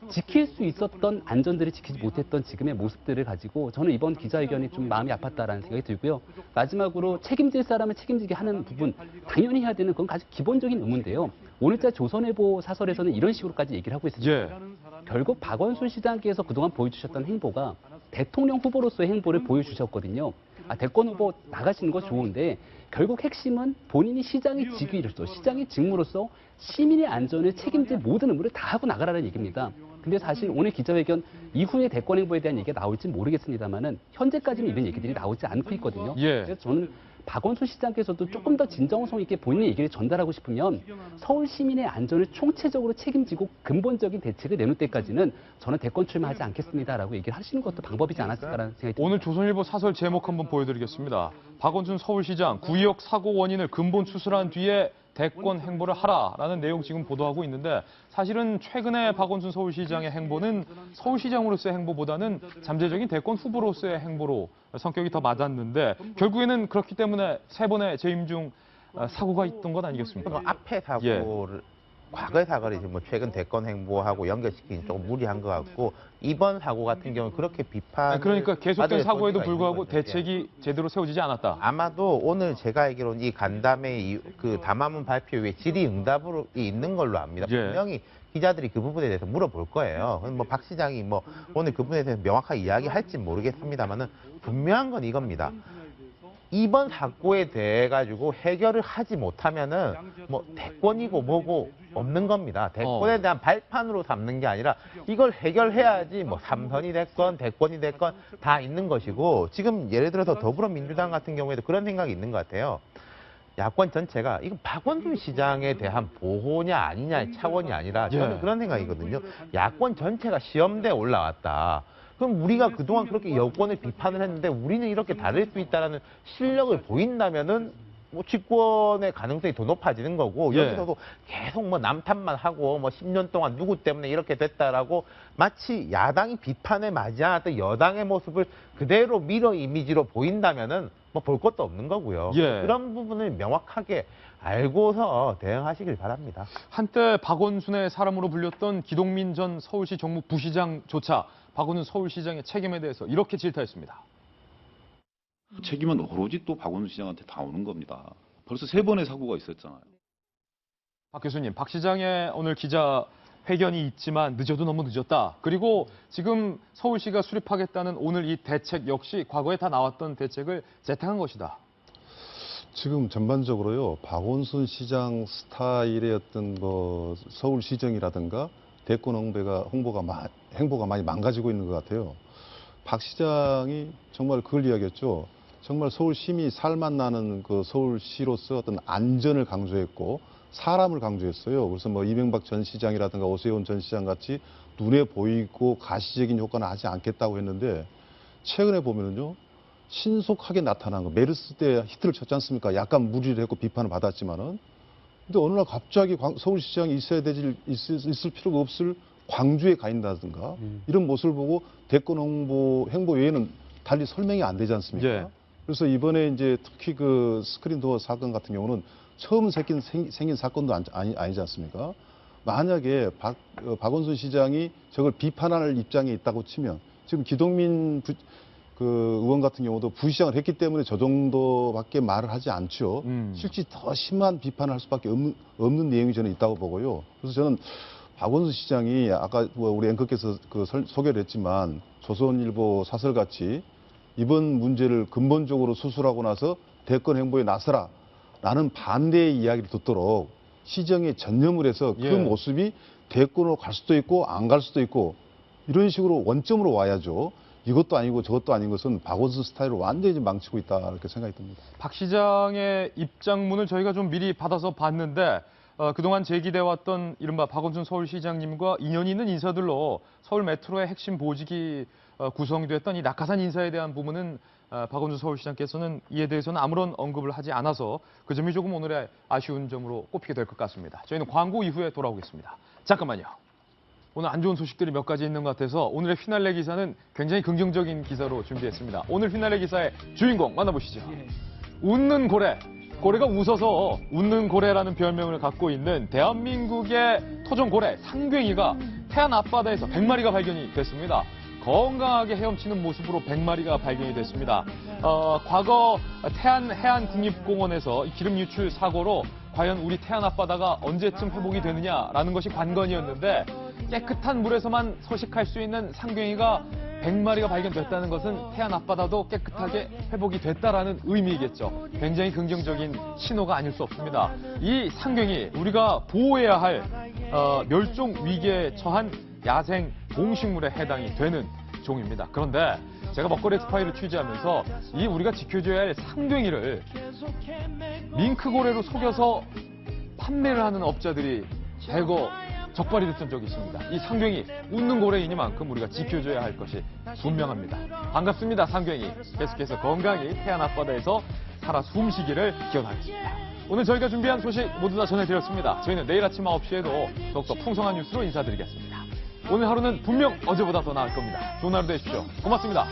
지킬 수 있었던 안전들을 지키지 못했던 지금의 모습들을 가지고 저는 이번 기자회견이 좀 마음이 아팠다라는 생각이 들고요. 마지막으로 책임질 사람을 책임지게 하는 부분 당연히 해야 되는 건 아주 기본적인 의무인데요. 오늘자 조선일보 사설에서는 이런 식으로까지 얘기를 하고 있습니다. 결국 박원순 시장께서 그동안 보여주셨던 행보가 대통령 후보로서의 행보를 보여주셨거든요. 대권 후보 나가시는 거 좋은데 결국 핵심은 본인이 시장의 직위로서, 시장의 직무로서 시민의 안전을 책임질 모든 의무를 다 하고 나가라는 얘기입니다. 근데 사실 오늘 기자회견 이후에 대권 행보에 대한 얘기가 나올지 모르겠습니다만은 현재까지는 이런 얘기들이 나오지 않고 있거든요. 그래서 저는 박원순 시장께서도 조금 더 진정성 있게 본인의 얘기를 전달하고 싶으면 서울 시민의 안전을 총체적으로 책임지고 근본적인 대책을 내놓을 때까지는 저는 대권 출마하지 않겠습니다라고 얘기를 하시는 것도 방법이지 않았을까라는 생각이 듭니다. 오늘 조선일보 사설 제목 한번 보여드리겠습니다. 박원순 서울시장 구의역 사고 원인을 근본 추스란 뒤에 대권 행보를 하라라는 내용 지금 보도하고 있는데 사실은 최근에 박원순 서울시장의 행보는 서울시장으로서의 행보보다는 잠재적인 대권 후보로서의 행보로 성격이 더 맞았는데 결국에는 그렇기 때문에 세 번의 재임 중 사고가 있던 것 아니겠습니까? 앞에 사고를 과거의 사고를 지금 최근 대권 행보하고 연결시키기 조금 무리한 것 같고 이번 사고 같은 경우는 그렇게 비판 그러니까 계속된 사고에도 불구하고 대책이 제대로 세워지지 않았다. 아마도 오늘 제가 알기로는 이 간담회 그 담화문 발표 후에 질의응답이 있는 걸로 압니다. 분명히 기자들이 그 부분에 대해서 물어볼 거예요. 뭐 박 시장이 뭐 오늘 그 부분에 대해서 명확하게 이야기할지 모르겠습니다만은 분명한 건 이겁니다. 이번 사고에 대해 가지고 해결을 하지 못하면은 뭐 대권이고 뭐고 없는 겁니다. 대권에 대한 발판으로 삼는 게 아니라 이걸 해결해야지 뭐 삼선이 됐건 대권이 됐건 다 있는 것이고 지금 예를 들어서 더불어민주당 같은 경우에도 그런 생각이 있는 것 같아요. 야권 전체가 이건 박원순 시장에 대한 보호냐 아니냐의 차원이 아니라 저는 그런 생각이거든요. 야권 전체가 시험대에 올라왔다. 그럼 우리가 그동안 그렇게 여권을 비판을 했는데 우리는 이렇게 다를 수 있다는 실력을 보인다면은 뭐 집권의 가능성이 더 높아지는 거고 여기서도 계속 뭐 남탓만 하고 뭐 10년 동안 누구 때문에 이렇게 됐다라고 마치 야당이 비판에 맞지 않았던 여당의 모습을 그대로 미러 이미지로 보인다면은 뭐 볼 것도 없는 거고요. 그런 부분을 명확하게 알고서 대응하시길 바랍니다. 한때 박원순의 사람으로 불렸던 기동민 전 서울시 정무 부시장조차 박원순 서울시장의 책임에 대해서 이렇게 질타했습니다. 책임은 오로지 또 박원순 시장한테 다 오는 겁니다. 벌써 3번의 사고가 있었잖아요. 박 교수님, 박 시장의 오늘 기자회견이 있지만 늦어도 너무 늦었다. 그리고 지금 서울시가 수립하겠다는 오늘 이 대책 역시 과거에 다 나왔던 대책을 재탕한 것이다. 지금 전반적으로요, 박원순 시장 스타일의 어떤 뭐 서울시정이라든가 대권 행보가 많이 망가지고 있는 것 같아요. 박 시장이 정말 그걸 이야기했죠. 정말 서울 시민이 살맛 나는 그 서울시로서 어떤 안전을 강조했고 사람을 강조했어요. 그래서 뭐 이명박 전 시장이라든가 오세훈 전 시장 같이 눈에 보이고 가시적인 효과는 하지 않겠다고 했는데 최근에 보면은요, 신속하게 나타난 거, 메르스 때 히트를 쳤지 않습니까? 약간 무리를 했고 비판을 받았지만은, 근데 어느 날 갑자기 서울시장이 있을 필요가 없을 광주에 가 있다든가 이런 모습을 보고 대권 행보 외에는 달리 설명이 안 되지 않습니까? 예. 그래서 이번에 이제 특히 그 스크린도어 사건 같은 경우는 처음 생긴 사건도 아니지 않습니까? 만약에 박원순 시장이 저걸 비판할 입장에 있다고 치면 지금 기동민 의원 같은 경우도 부시장을 했기 때문에 저 정도밖에 말을 하지 않죠. 실제 더 심한 비판을 할 수밖에 없는 내용이 저는 있다고 보고요. 그래서 저는 박원순 시장이 아까 우리 앵커께서 소개를 했지만 조선일보 사설같이 이번 문제를 근본적으로 수술하고 나서 대권 행보에 나서라 라는 반대의 이야기를 듣도록 시정에 전념을 해서 그 모습이 대권으로 갈 수도 있고 안 갈 수도 있고 이런 식으로 원점으로 와야죠. 이것도 아니고 저것도 아닌 것은 박원순 스타일을 완전히 망치고 있다 이렇게 생각이 듭니다. 박 시장의 입장문을 저희가 좀 미리 받아서 봤는데 그동안 제기돼왔던 이른바 박원순 서울시장님과 인연이 있는 인사들로 서울 메트로의 핵심 보직이 구성됐던 이 낙하산 인사에 대한 부분은 박원순 서울시장께서는 이에 대해서는 아무런 언급을 하지 않아서 그 점이 조금 오늘의 아쉬운 점으로 꼽히게 될 것 같습니다. 저희는 광고 이후에 돌아오겠습니다. 잠깐만요. 오늘 안 좋은 소식들이 몇 가지 있는 것 같아서 오늘의 휘날레 기사는 굉장히 긍정적인 기사로 준비했습니다. 오늘 휘날레 기사의 주인공 만나보시죠. 웃는 고래. 고래가 웃어서 웃는 고래라는 별명을 갖고 있는 대한민국의 토종고래 상괭이가 태안 앞바다에서 100마리가 발견이 됐습니다. 건강하게 헤엄치는 모습으로 100마리가 발견이 됐습니다. 과거 태안 해안국립공원에서 기름 유출 사고로 과연 우리 태안 앞바다가 언제쯤 회복이 되느냐라는 것이 관건이었는데 깨끗한 물에서만 서식할 수 있는 상괭이가 100마리가 발견됐다는 것은 태안 앞바다도 깨끗하게 회복이 됐다라는 의미이겠죠. 굉장히 긍정적인 신호가 아닐 수 없습니다. 이 상괭이 우리가 보호해야 할 멸종 위기에 처한 야생 동식물에 해당이 되는 종입니다. 그런데 제가 먹거리 엑스파일을 취재하면서 이 우리가 지켜줘야 할 상괭이를 밍크고래로 속여서 판매를 하는 업자들이 대거 적발이 됐던 적이 있습니다. 이 상괭이 웃는 고래이니만큼 우리가 지켜줘야 할 것이 분명합니다. 반갑습니다, 상괭이. 계속해서 건강히 태안 앞바다에서 살아 숨쉬기를 기원하겠습니다. 오늘 저희가 준비한 소식 모두 다 전해드렸습니다. 저희는 내일 아침 9시에도 더욱더 풍성한 뉴스로 인사드리겠습니다. 오늘 하루는 분명 어제보다 더 나을 겁니다. 좋은 하루 되십시오. 고맙습니다.